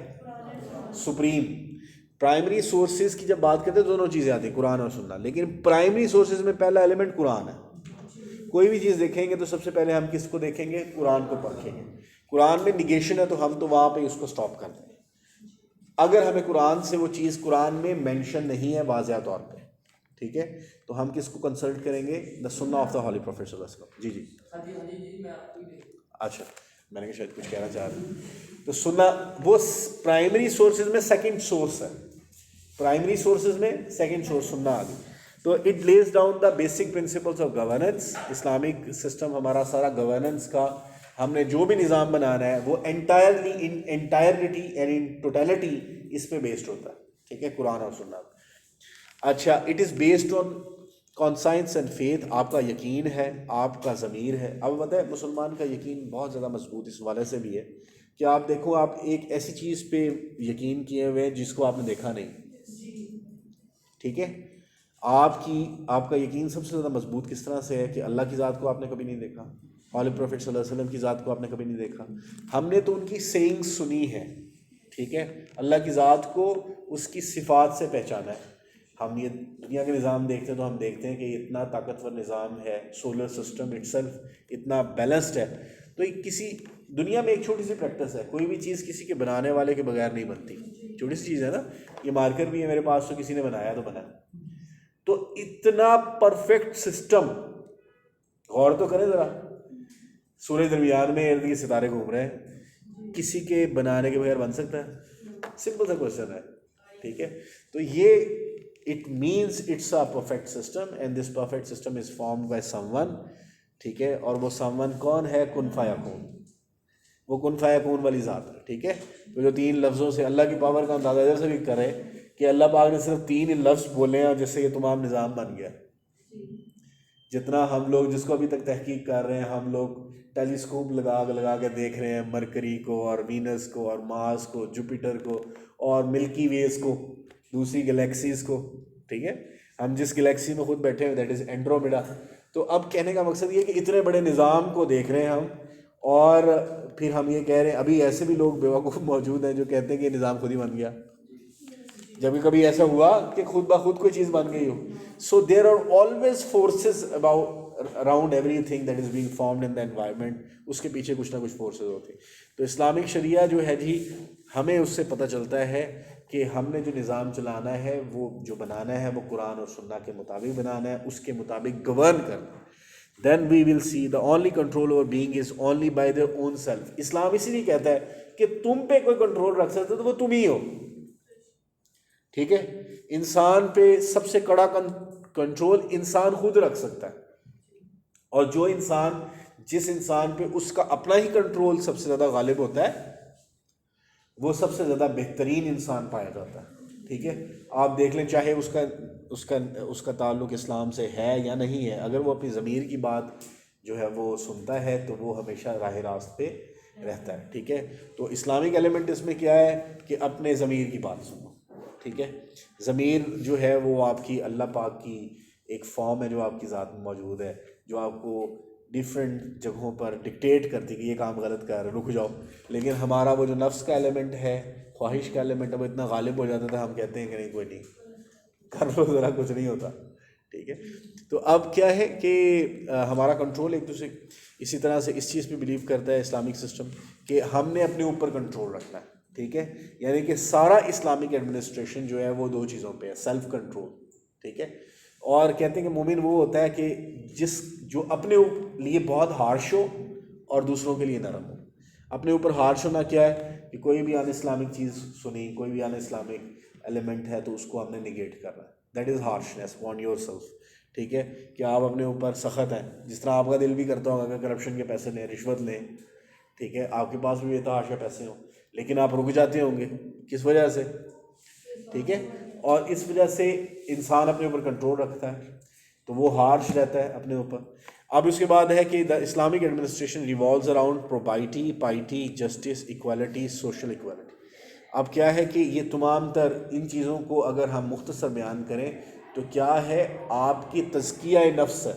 سپریم. پرائمری سورسز کی جب بات کرتے ہیں دونوں چیزیں آتی ہیں، قرآن اور سنہ، لیکن پرائمری سورسز میں پہلا ایلیمنٹ قرآن ہے. کوئی بھی چیز دیکھیں گے تو سب سے پہلے ہم کس کو دیکھیں گے؟ قرآن کو پرکھیں گے. قرآن میں نگیشن ہے تو ہم تو وہاں پہ اس کو سٹاپ کر دیں گے. اگر ہمیں قرآن سے وہ چیز قرآن میں مینشن نہیں ہے واضح طور پہ، ٹھیک ہے، تو ہم کس کو کنسلٹ کریں گے؟ دا سنہ آف دا ہولی پروفیٹ صلی اللہ علیہ وسلم. جی اچھا، میں نے کہا شاید کچھ کہنا چاہ رہا ہوں. تو سنہ وہ پرائمری سورسز میں سیکنڈ سورس ہے. پرائمری سورسز میں سیکنڈ سورس سنہ آ گئی. تو it lays down the basic principles of governance. Islamic system ہمارا سارا گورننس کا، ہم نے جو بھی نظام بنانا ہے وہ entirely in entirety and in totality اس پہ بیسڈ ہوتا ہے. ٹھیک ہے، قرآن اور سنہ. اچھا، it is based on conscience and faith. آپ کا یقین ہے، آپ کا ضمیر ہے. اب پتہ ہے مسلمان کا یقین بہت زیادہ مضبوط اس حوالے سے بھی ہے کہ آپ دیکھو، آپ ایک ایسی چیز پہ یقین کیے ہوئے ہیں جس کو آپ نے دیکھا نہیں. ٹھیک ہے، آپ کا یقین سب سے زیادہ مضبوط کس طرح سے ہے کہ اللہ کی ذات کو آپ نے کبھی نہیں دیکھا، ہولی پروفیٹ صلی اللہ علیہ وسلم کی ذات کو آپ نے کبھی نہیں دیکھا. ہم نے تو ان کی سینگ سنی ہے. ٹھیک ہے، اللہ کی ذات کو اس کی صفات سے پہچانا ہے. ہم یہ دنیا کے نظام دیکھتے ہیں تو ہم دیکھتے ہیں کہ یہ اتنا طاقتور نظام ہے، سولر سسٹم اٹ سیلف اتنا بیلنسڈ ہے. تو یہ کسی دنیا میں ایک چھوٹی سی پریکٹس ہے، کوئی بھی چیز کسی کے بنانے والے کے بغیر نہیں بنتی. چھوٹی سی چیز ہے نا، یہ مارکر بھی ہے میرے پاس تو کسی نے بنایا تو بنا. تو اتنا پرفیکٹ سسٹم، غور تو کریں ذرا، سورج درمیان میں ارد گرد ستارے گھوم رہے ہیں، کسی کے بنانے کے بغیر بن سکتا ہے؟ سمپل سا کوشچن ہے. ٹھیک ہے، تو یہ it means it's a perfect system and this perfect system is formed by someone. ٹھیک ہے، اور وہ سم ون کون ہے؟ کن فیکون. وہ کن فیکون والی ذات ہے. ٹھیک ہے، تو جو تین لفظوں سے اللہ کی پاور کا اندازہ ادھر سے بھی کرے کہ اللہ پاک نے صرف تین لفظ بولے ہیں اور جس سے یہ تمام نظام بن گیا. جتنا ہم لوگ جس کو ابھی تک تحقیق کر رہے ہیں، ہم لوگ ٹیلیسکوپ لگا کے دیکھ رہے ہیں مرکری کو اور وینس کو اور مارس کو، جوپیٹر کو اور ملکی ویز کو، دوسری گلیکسیز کو. ٹھیک ہے، ہم جس گلیکسی میں خود بیٹھے ہیں دیٹ از اینڈرومیڈا. تو اب کہنے کا مقصد یہ کہ اتنے بڑے نظام کو دیکھ رہے ہیں ہم، اور پھر ہم یہ کہہ رہے ہیں، ابھی ایسے بھی لوگ بیوقوف موجود ہیں جو کہتے ہیں کہ یہ نظام خود ہی بن گیا، جبکہ کبھی ایسا ہوا کہ خود بخود کوئی چیز بن گئی ہو. So there are always forces around everything that is being formed in the environment. اس کے پیچھے کچھ نہ کچھ فورسز ہوتی. تو اسلامک شریعہ جو ہے جی، ہمیں اس سے پتہ چلتا ہے کہ ہم نے جو نظام چلانا ہے، وہ جو بنانا ہے وہ قرآن اور سنہ کے مطابق بنانا ہے، اس کے مطابق گورن کرنا. Then we will see the only control over being is only by their own self. Islam اسی لیے کہتا ہے کہ تم پہ کوئی کنٹرول رکھ سکتے تو وہ تم ہی ہو. ٹھیک ہے، انسان پہ سب سے کڑا کنٹرول انسان خود رکھ سکتا ہے، اور جس انسان پہ اس کا اپنا ہی کنٹرول سب سے زیادہ غالب ہوتا ہے، وہ سب سے زیادہ بہترین انسان پایا جاتا ہے. ٹھیک ہے، آپ دیکھ لیں چاہے اس کا تعلق اسلام سے ہے یا نہیں ہے، اگر وہ اپنی ضمیر کی بات جو ہے وہ سنتا ہے تو وہ ہمیشہ راہ راست پہ رہتا ہے. ٹھیک ہے، تو اسلامک ایلیمنٹ اس میں کیا ہے کہ اپنے ضمیر کی بات سنو. ٹھیک ہے، ضمیر جو ہے وہ آپ کی اللہ پاک کی ایک فارم ہے جو آپ کی ذات میں موجود ہے، جو آپ کو ڈفرینٹ جگہوں پر ڈکٹیٹ کرتی کہ یہ کام غلط کر رک جاؤ. لیکن ہمارا وہ جو نفس کا ایلیمنٹ ہے، خواہش کا ایلیمنٹ ہے، وہ اتنا غالب ہو جاتا تھا، ہم کہتے ہیں کہ نہیں کوئی نہیں، کر لو ذرا، کچھ نہیں ہوتا. ٹھیک ہے، تو اب کیا ہے کہ ہمارا کنٹرول ایک دوسرے، اسی طرح سے اس چیز پہ بلیو کرتا ہے اسلامک سسٹم کہ ہم نے اپنے اوپر کنٹرول رکھنا ہے. ٹھیک ہے، یعنی کہ سارا اسلامک ایڈمنسٹریشن جو ہے وہ دو چیزوں پہ ہے، سیلف کنٹرول. ٹھیک ہے، اور کہتے ہیں کہ مومن وہ ہوتا ہے کہ جو اپنے لیے بہت ہارش ہو اور دوسروں کے لیے نرم ہو. اپنے اوپر ہارش ہونا کیا ہے کہ کوئی بھی ان اسلامک چیز سنی، کوئی بھی ان اسلامک ایلیمنٹ ہے تو اس کو ہم نے نگیٹ کرنا ہے. That is ہارشنیس on your self. ٹھیک ہے کہ آپ اپنے اوپر سخت ہیں, جس طرح آپ کا دل بھی کرتا ہوگا کہ کرپشن کے پیسے لیں, رشوت لیں, ٹھیک ہے, آپ کے پاس بھی بے تحاشا پیسے ہوں, لیکن آپ رک جاتے ہوں گے کس وجہ سے, ٹھیک ہے, اور اس وجہ سے انسان اپنے اوپر کنٹرول رکھتا ہے تو وہ ہارش رہتا ہے اپنے اوپر. اب اس کے بعد ہے کہ the Islamic administration revolves around probity, piety, justice, equality, social equality. اب کیا ہے کہ یہ تمام تر ان چیزوں کو اگر ہم مختصر بیان کریں تو کیا ہے, آپ کی تزکیہ نفس ہے,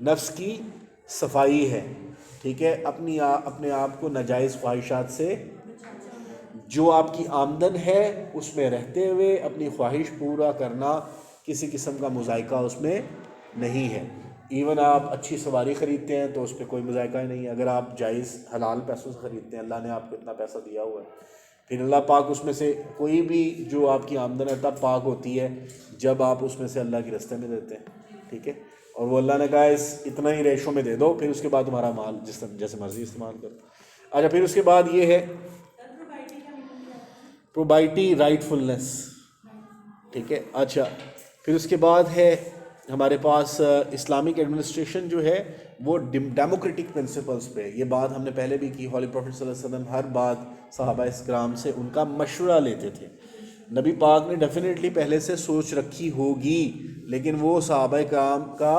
نفس کی صفائی ہے, ٹھیک ہے, اپنے آپ کو ناجائز خواہشات سے, جو آپ کی آمدن ہے اس میں رہتے ہوئے اپنی خواہش پورا کرنا, کسی قسم کا مذائقہ اس میں نہیں ہے. ایون آپ اچھی سواری خریدتے ہیں تو اس پہ کوئی مذائقہ ہی نہیں ہے, اگر آپ جائز حلال پیسوں سے خریدتے ہیں, اللہ نے آپ کو اتنا پیسہ دیا ہوا ہے, پھر اللہ پاک اس میں سے کوئی بھی جو آپ کی آمدن ہے تب پاک ہوتی ہے جب آپ اس میں سے اللہ کے راستے میں دیتے ہیں, ٹھیک ہے, اور وہ اللہ نے کہا اس اتنا ہی ریشو میں دے دو, پھر اس کے بعد تمہارا مال جیسے مرضی استعمال کرو. اچھا, پھر اس کے بعد یہ ہے پروبائٹی, رائٹ فلنس, ٹھیک ہے. اچھا, پھر اس کے بعد ہے ہمارے پاس اسلامک ایڈمنسٹریشن جو ہے وہ ڈیموکریٹک پرنسپلس پہ. یہ بات ہم نے پہلے بھی کی, ہولی پروفٹ صلی اللہ علیہ وسلم ہر بات صحابہ کرام سے ان کا مشورہ لیتے تھے. نبی پاک نے ڈیفینیٹلی پہلے سے سوچ رکھی ہوگی, لیکن وہ صحابہ کرام کا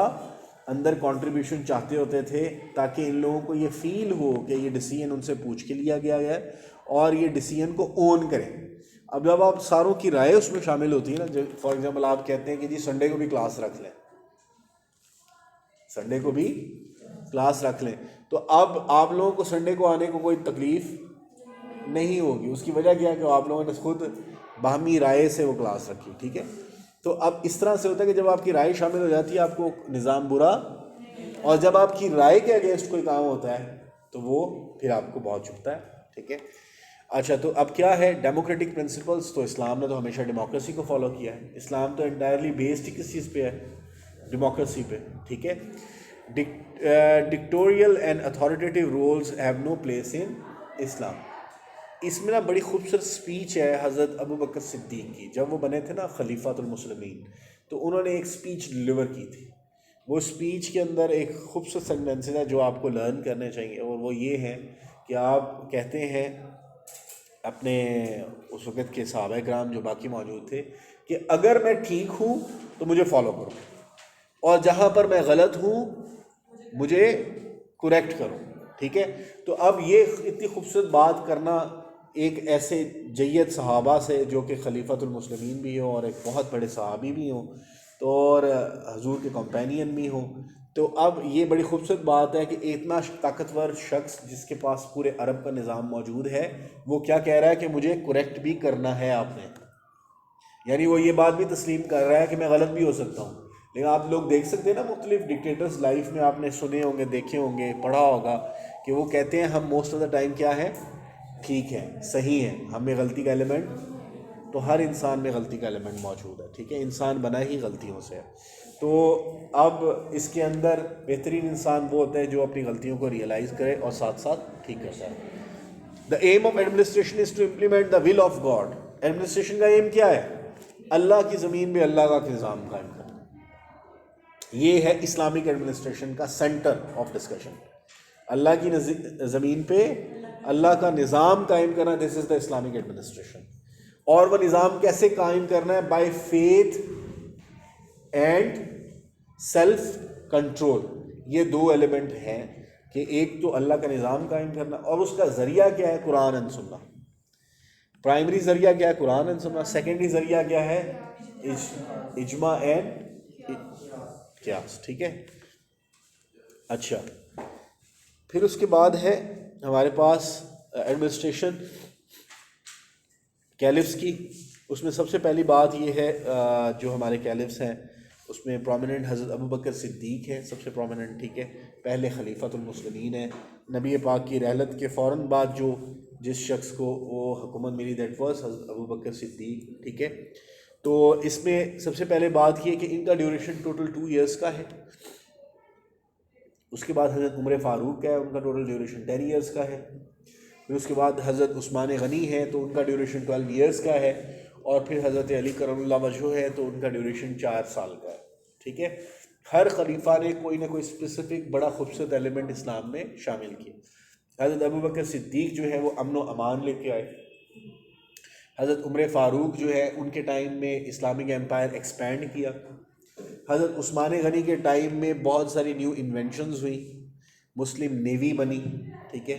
اندر کنٹریبیوشن چاہتے ہوتے تھے تاکہ ان لوگوں کو یہ فیل ہو کہ یہ ڈیسیژن ان سے پوچھ کے لیا گیا ہے اور یہ ڈیسیژن کو اون کریں. اب جب آپ ساروں کی رائے اس میں شامل ہوتی ہے نا, فار ایگزامپل آپ کہتے ہیں کہ جی سنڈے کو بھی کلاس رکھ لیں, سنڈے کو بھی کلاس رکھ لیں, تو اب آپ لوگوں کو سنڈے کو آنے کو کوئی تکلیف نہیں ہوگی. اس کی وجہ کیا ہے کہ آپ لوگوں نے خود باہمی رائے سے وہ کلاس رکھی, ٹھیک ہے. تو اب اس طرح سے ہوتا ہے کہ جب آپ کی رائے شامل ہو جاتی ہے آپ کو نظام برا, اور جب آپ کی رائے کے اگینسٹ کوئی کام ہوتا ہے تو وہ پھر آپ کو بہت چبھتا ہے, ٹھیک ہے. اچھا, تو اب کیا ہے ڈیموکریٹک پرنسپلس, تو اسلام نے تو ہمیشہ ڈیموکریسی کو فالو کیا ہے. اسلام تو انٹائرلی بیسڈ ہی کس چیز پہ ہے, ڈیموکریسی پہ, ٹھیک ہے. Dictatorial and authoritative rules have no place in Islam. اس میں نا بڑی خوبصورت سپیچ ہے حضرت ابو بکر صدیق کی, جب وہ بنے تھے نا خلیفۃ المسلمین, تو انہوں نے ایک سپیچ ڈلیور کی تھی. وہ سپیچ کے اندر ایک خوبصورت سینٹنس ہے جو آپ کو لرن کرنے چاہیے, اور وہ یہ ہے کہ آپ کہتے ہیں اپنے اس وقت کے صحابہ کرام جو باقی موجود تھے کہ اگر میں ٹھیک ہوں تو مجھے فالو کرو, اور جہاں پر میں غلط ہوں مجھے کریکٹ کرو, ٹھیک ہے. تو اب یہ اتنی خوبصورت بات کرنا ایک ایسے جید صحابہ سے جو کہ خلیفۃ المسلمین بھی ہوں اور ایک بہت بڑے صحابی بھی ہوں تو اور حضور کے کمپینین بھی ہوں, تو اب یہ بڑی خوبصورت بات ہے کہ اتنا طاقتور شخص جس کے پاس پورے عرب کا نظام موجود ہے وہ کیا کہہ رہا ہے کہ مجھے کریکٹ بھی کرنا ہے آپ نے, یعنی وہ یہ بات بھی تسلیم کر رہا ہے کہ میں غلط بھی ہو سکتا ہوں. لیکن آپ لوگ دیکھ سکتے ہیں نا مختلف ڈکٹیٹرز لائف میں, آپ نے سنے ہوں گے, دیکھے ہوں گے, پڑھا ہوگا کہ وہ کہتے ہیں ہم موسٹ آف دا ٹائم کیا ہے, ٹھیک ہے, صحیح ہے, ہمیں غلطی کا ایلیمنٹ, تو ہر انسان میں غلطی کا ایلیمنٹ موجود ہے, ٹھیک ہے, انسان بنا ہی غلطیوں سے ہے. تو اب اس کے اندر بہترین انسان وہ ہوتا ہے جو اپنی غلطیوں کو ریئلائز کرے اور ساتھ ساتھ ٹھیک کرتا ہے. The aim of administration is to implement the will of God. Administration کا ایم کیا ہے, اللہ کی زمین میں اللہ کا نظام قائم کرنا. یہ ہے اسلامک ایڈمنسٹریشن کا سینٹر آف ڈسکشن, اللہ کی زمین پہ اللہ کا نظام قائم کرنا, دس از دا اسلامک ایڈمنسٹریشن. اور وہ نظام کیسے قائم کرنا ہے, by faith and self control. یہ دو ایلیمنٹ ہیں کہ ایک تو اللہ کا نظام قائم کرنا, اور اس کا ذریعہ کیا ہے, قرآن اینڈ سنہ. پرائمری ذریعہ کیا ہے, قرآن اینڈ سنہ. سیکنڈری ذریعہ کیا ہے, اجماع اینڈ قیاس, ٹھیک ہے. اچھا, پھر اس کے بعد ہے ہمارے پاس ایڈمنسٹریشن کیلفس کی. اس میں سب سے پہلی بات یہ ہے جو ہمارے کیلفس ہیں اس میں پرومیننٹ حضرت ابو بکر صدیق ہے سب سے پرومیننٹ, ٹھیک ہے, پہلے خلیفۃ المسلمین ہیں. نبی پاک کی رحلت کے فوراً بعد جو جس شخص کو وہ حکومت ملی دیٹ واز حضرت ابو بکر صدیق, ٹھیک ہے. تو اس میں سب سے پہلے بات یہ کہ ان کا ڈیوریشن ٹوٹل 2 ایئرس کا ہے. اس کے بعد حضرت عمر فاروق کا ہے, ان کا ٹوٹل ڈیوریشن 10 ایئرس کا ہے. پھر اس کے بعد حضرت عثمان غنی ہے تو ان کا ڈیوریشن 12 ایئرس کا ہے. اور پھر حضرت علی کرم اللہ وجہ ہے تو ان کا ڈیوریشن 4 سال کا ہے. ٹھیک ہے. ہر خلیفہ نے کوئی نہ کوئی اسپیسیفک بڑا خوبصورت ایلیمنٹ اسلام میں شامل کیا. حضرت ابوبکر صدیق جو ہے وہ امن و امان لے کے آئے. حضرت عمر فاروق جو ہے ان کے ٹائم میں اسلامک ایمپائر ایکسپینڈ کیا. حضرت عثمان غنی کے ٹائم میں بہت ساری نیو انوینشنز ہوئی, مسلم نیوی بنی. ٹھیک ہے.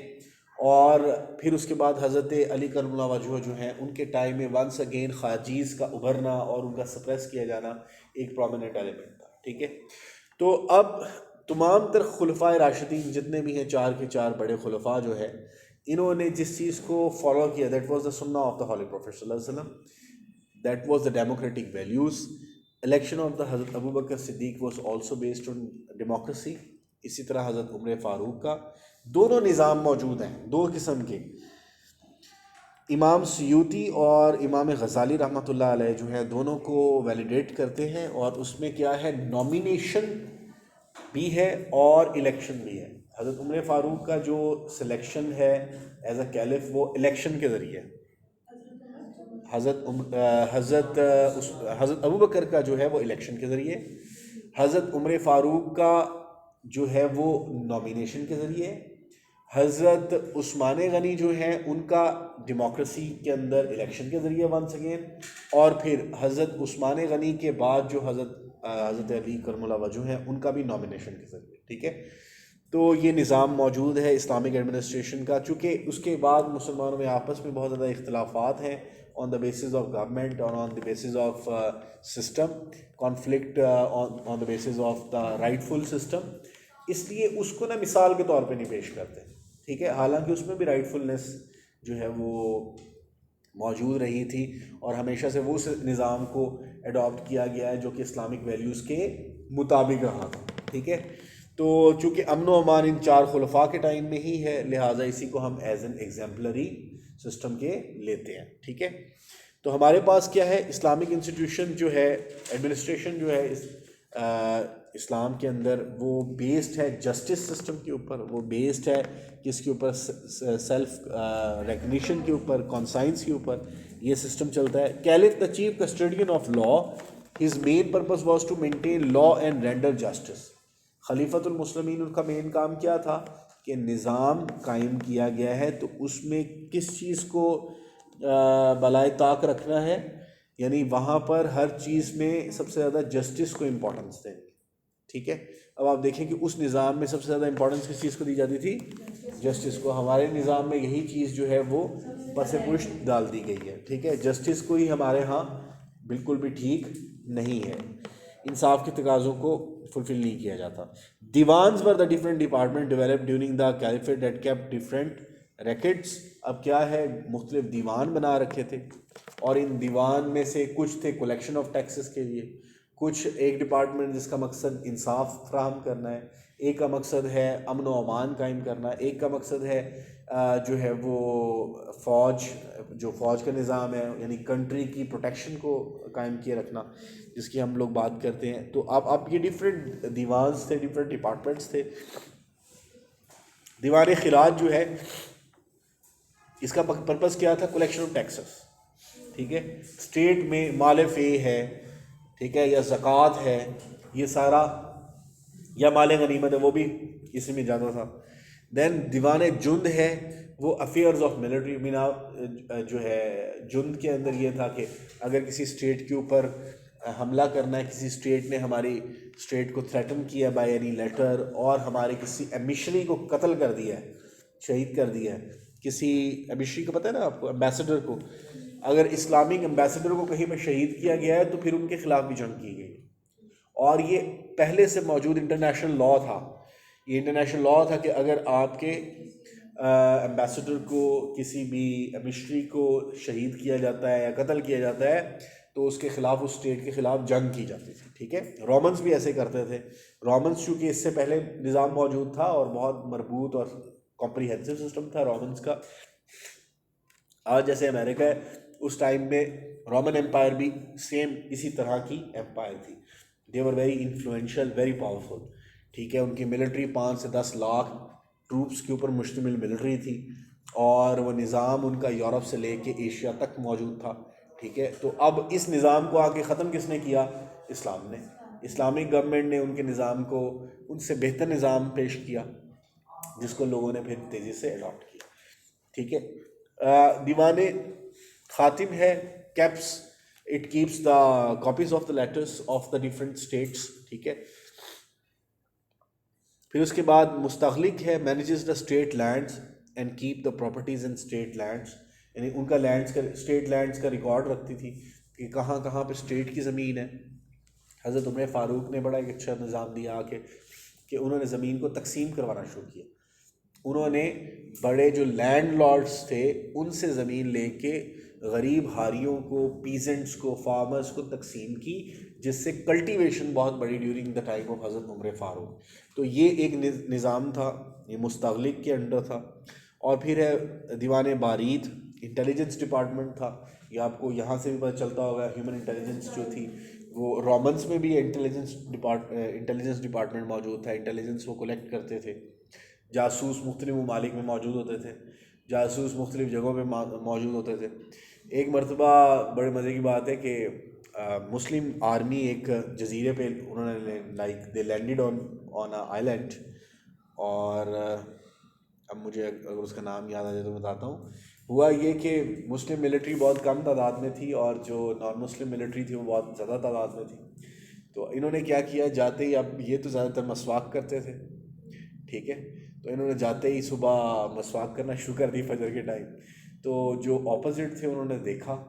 اور پھر اس کے بعد حضرت علی کرم اللہ وجہ جو ہیں ان کے ٹائم میں ونس اگین خواجیز کا ابھرنا اور ان کا سپریس کیا جانا ایک پرومیننٹ ایلیمنٹ تھا. ٹھیک ہے. تو اب تمام تر خلفائے راشدین جتنے بھی ہیں 4 کے 4 بڑے خلفاء جو ہے انہوں نے جس چیز کو فالو کیا, دیٹ واز دا سنہ آف دا ہولی پروفیٹ صلی اللہ علیہ وسلم, that was the democratic values. Election of the Hazrat Abu Bakr Siddiq was also based on democracy. اسی طرح حضرت عمر فاروق کا. دونوں نظام موجود ہیں 2 قسم کے. امام سیوطی اور امام غزالی رحمۃ اللہ علیہ جو ہے دونوں کو ویلیڈیٹ کرتے ہیں, اور اس میں کیا ہے نامینیشن بھی ہے اور الیکشن بھی ہے. حضرت عمر فاروق کا جو سلیکشن ہے ایز اے کیلف وہ الیکشن کے ذریعے, حضرت ابوبکر کا جو ہے وہ الیکشن کے ذریعے, حضرت عمر فاروق کا جو ہے وہ نامینیشن کے ذریعے, حضرت عثمان غنی جو ہیں ان کا ڈیموکریسی کے اندر الیکشن کے ذریعے ونس اگین, اور پھر حضرت عثمان غنی کے بعد جو حضرت علی کرم اللہ وجہ ہیں ان کا بھی نامینیشن کے ذریعے. ٹھیک ہے. تو یہ نظام موجود ہے اسلامک ایڈمنسٹریشن کا. چونکہ اس کے بعد مسلمانوں میں آپس میں بہت زیادہ اختلافات ہیں on the basis of government اور on the basis of system, conflict on the basis of the rightful system, اس لیے اس کو نا مثال کے طور پہ نہیں پیش کرتے. ٹھیک ہے. حالانکہ اس میں بھی رائٹ فلنس جو ہے وہ موجود رہی تھی اور ہمیشہ سے وہ نظام کو اڈاپٹ کیا گیا ہے جو کہ اسلامک ویلیوز کے مطابق رہا تھا. ٹھیک ہے. تو چونکہ امن و امان ان 4 خلفاء کے ٹائم میں ہی ہے لہٰذا اسی کو ہم ایز این ایگزامپلری سسٹم کے لیتے ہیں. ٹھیک ہے. تو ہمارے پاس کیا ہے اسلامک انسٹیٹیوشن جو ہے ایڈمنسٹریشن جو ہے اسلام کے اندر وہ بیسڈ ہے جسٹس سسٹم کے اوپر, وہ بیسڈ ہے کس کے اوپر سیلف ریکگنیشن کے اوپر, کانسائنس کے اوپر یہ سسٹم چلتا ہے. Caliph the chief custodian of law, his main purpose was to maintain law and render justice. خلیفۃ المسلمین ان کا مین کام کیا تھا کہ نظام قائم کیا گیا ہے تو اس میں کس چیز کو بالائے طاق رکھنا ہے, یعنی وہاں پر ہر چیز میں سب سے زیادہ جسٹس کو امپورٹنس دیں. ٹھیک ہے. اب آپ دیکھیں کہ اس نظام میں سب سے زیادہ امپورٹنس کس چیز کو دی جاتی تھی, جسٹس کو. ہمارے نظام میں یہی چیز جو ہے وہ پس پشت ڈال دی گئی ہے. ٹھیک ہے. جسٹس کو ہی ہمارے ہاں بالکل بھی ٹھیک نہیں ہے, انصاف کے تقاضوں کو فلفل نہیں کیا جاتا. Diwans were the different department develop during the caliphate that kept different records. اب کیا ہے مختلف دیوان بنا رکھے تھے اور ان دیوان میں سے کچھ تھے کلیکشن آف ٹیکسز کے لیے, کچھ ایک ڈپارٹمنٹ جس کا مقصد انصاف فراہم کرنا ہے, ایک کا مقصد ہے امن و امان قائم کرنا, ایک کا مقصد ہے جو ہے وہ فوج کا نظام ہے یعنی کنٹری کی پروٹیکشن کو قائم کیے رکھنا جس کی ہم لوگ بات کرتے ہیں. تو اب یہ ڈفرینٹ دیوانز تھے, ڈفرینٹ ڈپارٹمنٹس تھے. دیوان خراج جو ہے اس کا پرپز کیا تھا, کلیکشن آف ٹیکسز. ٹھیک ہے. اسٹیٹ میں مال فے ہے, ٹھیک ہے, یا زکوٰۃ ہے, یہ سارا, یا مال غنیمت ہے وہ بھی اسی میں جاتا تھا. دین دیوان جند ہے, وہ افیئرز آف ملٹری مینا جو ہے جند کے اندر یہ تھا کہ اگر کسی اسٹیٹ کے اوپر حملہ کرنا ہے, کسی اسٹیٹ نے ہماری اسٹیٹ کو تھریٹن کیا بائی اینی لیٹر اور ہمارے کسی ایمبیشری کو قتل کر دیا ہے, شہید کر دیا ہے, کسی ایمبیشری کو پتہ ہے نا آپ کو, ایمبیسڈر کو, اگر اسلامک ایمبیسڈر کو کہیں پہ شہید کیا گیا ہے تو پھر ان کے خلاف بھی جنگ کی گئی. اور یہ پہلے سے موجود انٹرنیشنل لا تھا. یہ انٹرنیشنل لا تھا کہ اگر آپ کے ایمبیسڈر کو کسی بھی ایمبیشری کو شہید کیا جاتا ہے یا قتل کیا جاتا ہے تو اس کے خلاف, اس اسٹیٹ کے خلاف جنگ کی جاتی تھی. ٹھیک ہے. رومنس بھی ایسے کرتے تھے. رومنس چونکہ اس سے پہلے نظام موجود تھا اور بہت مربوط اور کمپریہنسو سسٹم تھا رومنس کا. آج جیسے امریکہ ہے, اس ٹائم میں رومن امپائر بھی سیم اسی طرح کی امپائر تھی. They were very influential, very powerful. ٹھیک ہے. ان کی ملٹری 5 سے 10 لاکھ ٹروپس کے اوپر مشتمل ملٹری تھی اور وہ نظام ان کا یورپ سے لے کے ایشیا تک موجود تھا. ٹھیک ہے. تو اب اس نظام کو آ کے ختم کس نے کیا؟ اسلام نے. اسلامک گورنمنٹ نے ان کے نظام کو ان سے بہتر نظام پیش کیا جس کو لوگوں نے پھر تیزی سے اڈاپٹ کیا. ٹھیک ہے. دیوان خاتم ہے keeps it keeps the copies of the letters of the different states. ٹھیک ہے. پھر اس کے بعد مستغلق ہے manages the state lands and keep the properties in state lands. یعنی ان کا لینڈس کا اسٹیٹ لینڈس کا ریکارڈ رکھتی تھی کہ کہاں کہاں پہ اسٹیٹ کی زمین ہے. حضرت عمر فاروق نے بڑا ایک اچھا نظام دیا آ کے کہ انہوں نے زمین کو تقسیم کروانا شروع کیا. انہوں نے بڑے جو لینڈ لارڈس تھے ان سے زمین لے کے غریب ہاریوں کو، پیزنٹس کو، فارمرز کو تقسیم کی، جس سے کلٹیویشن بہت بڑی during the time of Hazrat Umar فاروق. تو یہ ایک نظام تھا، یہ مستغلق کے انڈر تھا. اور پھر ہے دیوان بارید، انٹیلیجنس ڈپارٹمنٹ تھا. یہ آپ کو یہاں سے بھی پتہ چلتا ہوگا ہیومن انٹیلیجنس جو تھی وہ رومنس میں بھی انٹیلیجنس ڈپارٹمنٹ موجود تھا. انٹیلیجنس وہ کلیکٹ کرتے تھے. جاسوس مختلف ممالک میں موجود ہوتے تھے، جاسوس مختلف جگہوں پہ موجود ہوتے تھے. ایک مرتبہ بڑے مزے کی بات ہے کہ مسلم آرمی ایک جزیرے پہ انہوں نے like they landed on island. اور اب مجھے اگر اس کا نام یاد آ جائے تو میں بتاتا ہوں. ہوا یہ کہ مسلم ملٹری بہت کم تعداد میں تھی اور جو نان مسلم ملٹری تھی وہ بہت زیادہ تعداد میں تھی. تو انہوں نے کیا کیا، جاتے ہی، اب یہ تو زیادہ تر مسواک کرتے تھے. ٹھیک ہے. تو انہوں نے جاتے ہی صبح مسواک کرنا شروع کر دی فجر کے ٹائم. تو جو اپوزٹ تھے انہوں نے دیکھا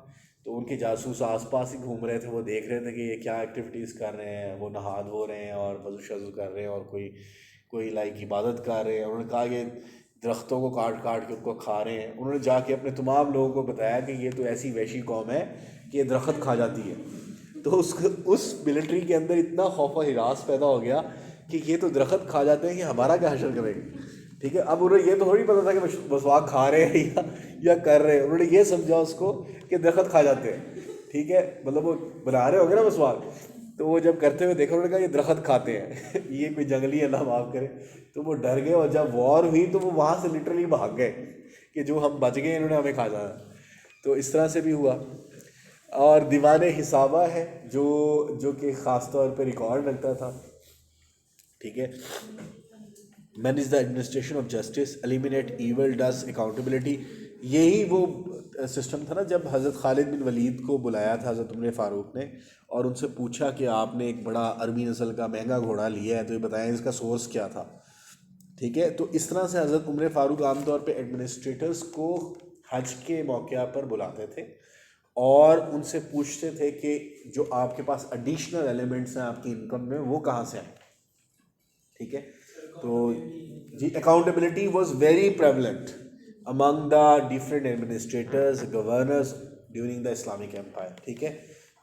تو ان کے جاسوس آس پاس ہی گھوم رہے تھے. وہ دیکھ رہے تھے کہ یہ کیا ایکٹیویٹیز کر رہے ہیں. وہ نہا دھو رہے ہیں اور وضو شضو کر رہے ہیں اور کوئی لائک عبادت کر رہے ہیں. انہوں نے کہا کہ درختوں کو کاٹ کاٹ کے ان کو کھا رہے ہیں. انہوں نے جا کے اپنے تمام لوگوں کو بتایا کہ یہ تو ایسی وحشی قوم ہے کہ یہ درخت کھا جاتی ہے. تو اس ملٹری کے اندر اتنا خوف و ہراس پیدا ہو گیا کہ یہ تو درخت کھا جاتے ہیں، یہ ہمارا کیا حشر کرے گا. ٹھیک ہے. اب انہیں یہ تو تھوڑی پتہ تھا کہ مسواک کھا رہے ہیں یا کر رہے ہیں. انہوں نے یہ سمجھا اس کو کہ درخت کھا جاتے ہیں. ٹھیک ہے. مطلب وہ بنا رہے ہو گے نا مسواک، تو وہ جب کرتے ہوئے دیکھا انہوں نے کہا یہ درخت کھاتے ہیں یہ کوئی جنگلی اللہ معاف کرے. تو وہ ڈر گئے اور جب وار ہوئی تو وہ وہاں سے لٹرلی بھاگ گئے کہ جو ہم بچ گئے انہوں نے ہمیں کھا جانا. تو اس طرح سے بھی ہوا. اور دیوان حسابہ ہے جو کہ خاص طور پہ ریکارڈ رکھتا تھا. ٹھیک ہے. Manage the administration of justice, eliminate evil, does accountability. یہی وہ سسٹم تھا نا جب حضرت خالد بن ولید کو بلایا تھا حضرت عمر فاروق نے اور ان سے پوچھا کہ آپ نے ایک بڑا عربی نسل کا مہنگا گھوڑا لیا ہے تو یہ بتائیں اس کا سورس کیا تھا. ٹھیک ہے. تو اس طرح سے حضرت عمر فاروق عام طور پہ ایڈمنسٹریٹرز کو حج کے موقع پر بلاتے تھے اور ان سے پوچھتے تھے کہ جو آپ کے پاس ایڈیشنل ایلیمنٹس ہیں آپ کی انکم میں وہ کہاں سے آئیں. ٹھیک ہے. تو جی accountability was very prevalent among the different administrators, governors during the Islamic empire. ٹھیک ہے.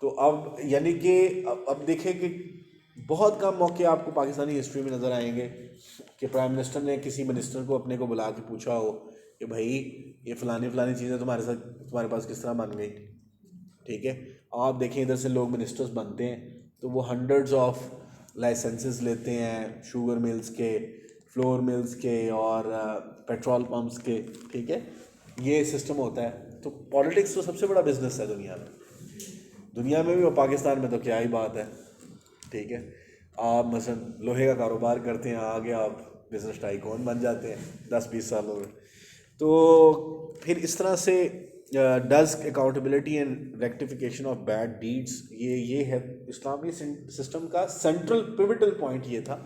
تو اب یعنی کہ اب دیکھیں کہ بہت کم موقع آپ کو پاکستانی ہسٹری میں نظر آئیں گے کہ پرائم منسٹر نے کسی منسٹر کو اپنے کو بلا کے پوچھا ہو کہ بھائی یہ فلانی چیزیں تمہارے پاس کس طرح بن گئی. ٹھیک ہے. آپ دیکھیں ادھر سے لوگ منسٹرز بنتے ہیں تو وہ ہنڈریڈز آف لائسنسز لیتے ہیں شوگر ملز کے، فلور ملز کے اور پیٹرول پمپس کے. ٹھیک ہے. یہ سسٹم ہوتا ہے. تو پالیٹکس تو سب سے بڑا بزنس ہے دنیا میں بھی اور پاکستان میں تو کیا ہی بات ہے. ٹھیک ہے. آپ مثلا لوہے کا کاروبار کرتے ہیں، آگے آپ بزنس ٹائکون بن جاتے ہیں 10-20 سالوں میں. تو پھر اس طرح سے does accountability and rectification of bad deeds, یہ ہے اسلامی سسٹم کا سینٹرل پیوٹل پوائنٹ. یہ تھا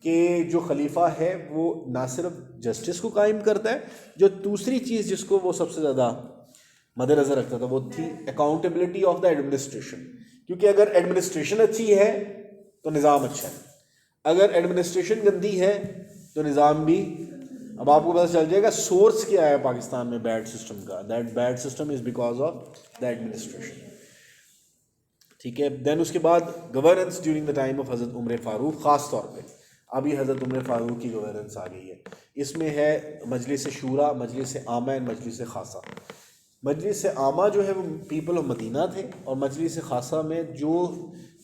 کہ جو خلیفہ ہے وہ نہ صرف جسٹس کو قائم کرتا ہے، جو دوسری چیز جس کو وہ سب سے زیادہ مد نظر رکھتا تھا وہ تھی اکاؤنٹیبلٹی آف دا ایڈمنسٹریشن. کیونکہ اگر ایڈمنسٹریشن اچھی ہے تو نظام اچھا ہے، اگر ایڈمنسٹریشن گندی ہے تو نظام بھی. اب آپ کو پتہ چل جائے گا سورس کیا ہے پاکستان میں بیڈ سسٹم کا. That bad system is because of the administration. ٹھیک ہے. دین اس کے بعد governance during the time of Hazrat Umar فاروق، خاص طور پہ ابھی حضرت عمر فاروق کی گورننس آ گئی ہے. اس میں ہے مجلس شورا، مجلس عامہ، مجلس خاصہ. مجلس عامہ جو ہے وہ پیپل آف مدینہ تھے اور مجلس خاصہ میں جو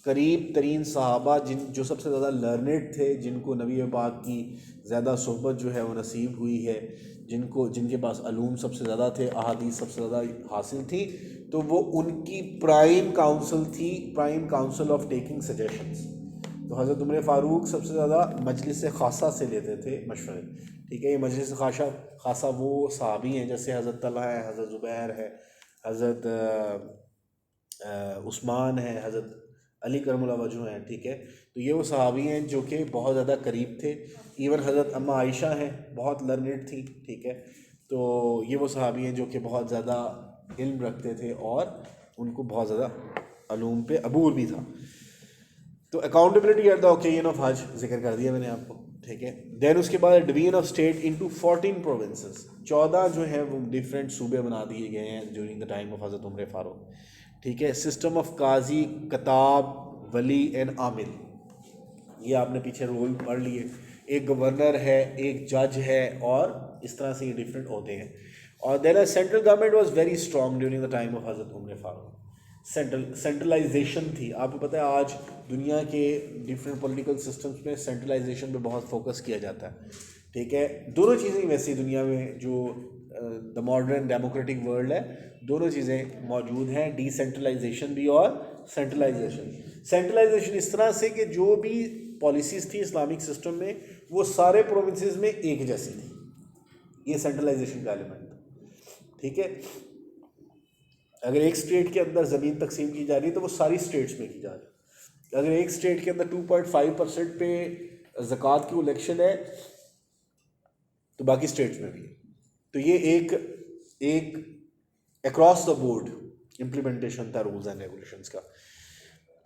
قریب ترین صحابہ جو سب سے زیادہ لرنڈ تھے، جن کو نبی پاک کی زیادہ صحبت جو ہے وہ نصیب ہوئی ہے، جن کے پاس علوم سب سے زیادہ تھے، احادیث سب سے زیادہ حاصل تھی، تو وہ ان کی پرائم کاؤنسل تھی، prime council of taking suggestions. تو حضرت عمر فاروق سب سے زیادہ مجلس خاصہ سے لیتے تھے مشورے. ٹھیک ہے، یہ مجلس خاصہ وہ صحابی ہیں جیسے حضرت طلحہ ہے، حضرت زبیر ہے، حضرت عثمان ہے، حضرت علی کرم اللہ وجہ ہیں. ٹھیک ہے، تو یہ وہ صحابی ہیں جو کہ بہت زیادہ قریب تھے. ایون حضرت اماں عائشہ ہیں، بہت لرنڈ تھیں. ٹھیک ہے، تو یہ وہ صحابی ہیں جو کہ بہت زیادہ علم رکھتے تھے اور ان کو بہت زیادہ علوم پہ عبور بھی تھا. تو accountability at the occasion of Hajj ذکر کر دیا میں نے آپ کو. ٹھیک ہے، دین اس کے بعد division of state into 14 provinces, 14 جو ہیں وہ ڈفرینٹ صوبے بنا دیے گئے ہیں during the time of Hazrat Umar فاروق. ٹھیک ہے، سسٹم آف قاضی، کتاب، ولی اینڈ عامل، یہ آپ نے پیچھے رول پڑھ لیے. ایک گورنر ہے، ایک جج ہے، اور اس طرح سے یہ ڈفرینٹ ہوتے ہیں. اور then central government was very strong during the time of Hazrat Umar Farooq. Centralisation تھی. آپ کو پتہ ہے آج دنیا کے ڈفرینٹ پولیٹیکل سسٹمس میں سینٹرلائزیشن پہ بہت فوکس کیا جاتا ہے. ٹھیک ہے، دونوں چیزیں ویسی دنیا میں جو دا ماڈرن ڈیموکریٹک ورلڈ ہے، دونوں چیزیں موجود ہیں، ڈی سینٹرلائزیشن بھی اور سینٹرلائزیشن. سینٹرلائزیشن اس طرح سے کہ جو بھی پالیسیز تھی اسلامک سسٹم میں وہ سارے پروونسز میں ایک جیسی تھی. یہ سینٹرلائزیشن کا ایلیمنٹ تھا. ٹھیک ہے، اگر ایک اسٹیٹ کے اندر زمین تقسیم کی جا رہی ہے تو وہ ساری اسٹیٹس میں کی جا رہی ہے. اگر ایک اسٹیٹ کے اندر 2.5% پہ زکوٰۃ کی الیکشن ہے تو باقی اسٹیٹس میں بھی ہے. تو یہ ایک اکراس دا بورڈ امپلیمنٹیشن تھا رولز اینڈ ریگولیشنس کا.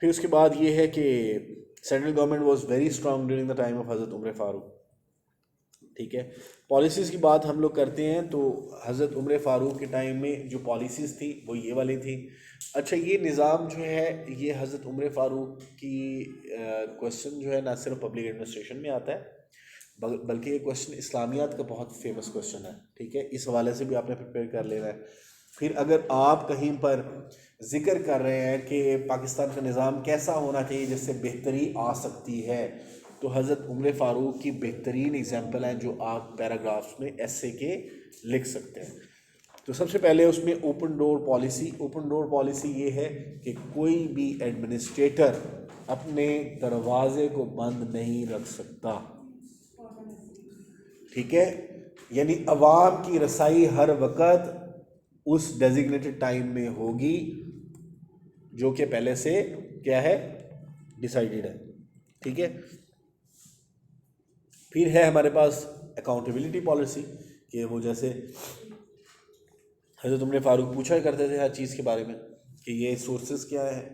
پھر اس کے بعد یہ ہے کہ central government was very strong during the time of Hazrat Umar فاروق. ٹھیک ہے، پالیسیز کی بات ہم لوگ کرتے ہیں تو حضرت عمر فاروق کے ٹائم میں جو پالیسیز تھی وہ یہ والی تھی. اچھا، یہ نظام جو ہے یہ حضرت عمر فاروق کی کوشچن جو ہے نہ صرف پبلک ایڈمنسٹریشن میں آتا ہے بلکہ یہ کوشچن اسلامیات کا بہت فیمس کوشچن ہے. ٹھیک ہے، اس حوالے سے بھی آپ نے پریپیئر کر لینا ہے. پھر اگر آپ کہیں پر ذکر کر رہے ہیں کہ پاکستان کا نظام کیسا ہونا چاہیے جس سے بہتری آ سکتی ہے تو حضرت عمر فاروق کی بہترین ایگزامپل ہیں جو آپ پیراگرافس میں ایسے کے لکھ سکتے ہیں. تو سب سے پہلے اس میں اوپن ڈور پالیسی یہ ہے کہ کوئی بھی ایڈمنسٹریٹر اپنے دروازے کو بند نہیں رکھ سکتا. ٹھیک ہے، یعنی عوام کی رسائی ہر وقت اس ڈیزگنیٹڈ ٹائم میں ہوگی جو کہ پہلے سے کیا ہے ڈیسائیڈڈ ہے. ٹھیک ہے، پھر ہے ہمارے پاس اکاؤنٹیبلٹی پالیسی کہ وہ جیسے حضرت عمر فاروق پوچھا کرتے تھے ہر چیز کے بارے میں کہ یہ سورسز کیا ہیں.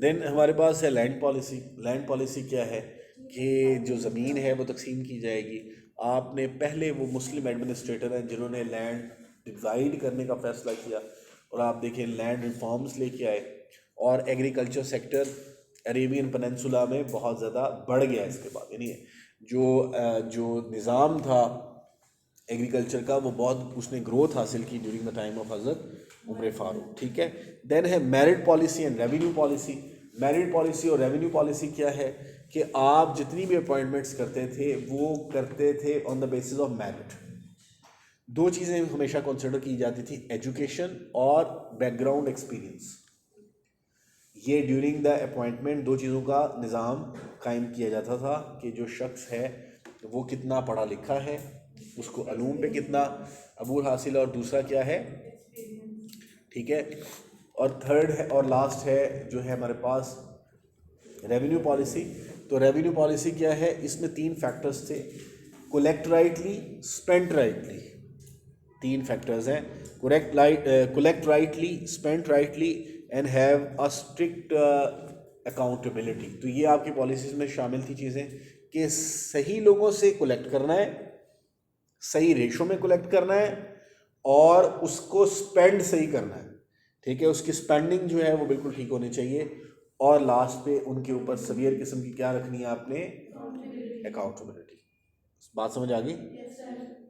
دین ہمارے پاس ہے لینڈ پالیسی کیا ہے کہ جو زمین ہے وہ تقسیم کی جائے گی. آپ نے پہلے وہ مسلم ایڈمنسٹریٹر ہیں جنہوں نے لینڈ ڈیوائڈ کرنے کا فیصلہ کیا اور آپ دیکھیں لینڈ ریفارمز لے کے آئے اور ایگریکلچر سیکٹر عربین پیننسولا میں بہت زیادہ بڑھ گیا. اس کے بعد یعنی جو نظام تھا ایگریکلچر کا وہ بہت اس نے گروتھ حاصل کی during the time of Hazrat Umar فاروق. ٹھیک ہے، دین ہے merit policy and revenue policy. Merit policy اور ریونیو پالیسی کیا ہے کہ آپ جتنی بھی اپوائنٹمنٹس کرتے تھے وہ کرتے تھے آن دا بیسس آف میرٹ. دو چیزیں ہمیشہ کنسیڈر کی جاتی تھی، ایجوکیشن اور بیک گراؤنڈ ایکسپیرئنس. یہ ڈیورنگ دا اپوائنٹمنٹ دو چیزوں کا نظام قائم کیا جاتا تھا کہ جو شخص ہے وہ کتنا پڑھا لکھا ہے، اس کو علوم پہ کتنا عبور حاصل ہے، اور دوسرا کیا ہے. ٹھیک ہے، اور تھرڈ ہے اور لاسٹ ہے جو ہے ہمارے پاس ریونیو پالیسی. تو ریونیو پالیسی کیا ہے، اس میں 3 فیکٹرز تھے، collect rightly, spend rightly. 3 factors ہیں، collect rightly, spend rightly and have a strict accountability. تو یہ آپ کی پالیسیز میں شامل تھی چیزیں کہ صحیح لوگوں سے کولیکٹ کرنا ہے، صحیح ریشو میں کولیکٹ کرنا ہے، اور اس کو اسپینڈ صحیح کرنا ہے. ٹھیک ہے، اس کی اسپینڈنگ جو ہے وہ بالکل ٹھیک ہونی چاہیے. اور لاسٹ پہ ان کے اوپر سیویئر قسم کی کیا رکھنی ہے آپ نے، اکاؤنٹیبلٹی. بات سمجھ آ گئی؟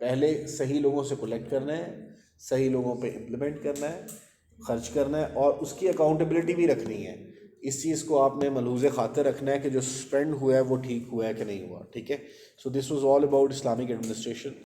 پہلے صحیح لوگوں سے کولیکٹ کرنا ہے، صحیح لوگوں پہ امپلیمنٹ کرنا ہے، خرچ کرنا ہے اور اس کی اکاؤنٹیبلٹی بھی رکھنی ہے. اس چیز کو آپ نے ملحوظ خاطر رکھنا ہے کہ جو اسپینڈ ہوا ہے وہ ٹھیک ہوا ہے کہ نہیں ہوا. ٹھیک ہے. So this was all about Islamic administration.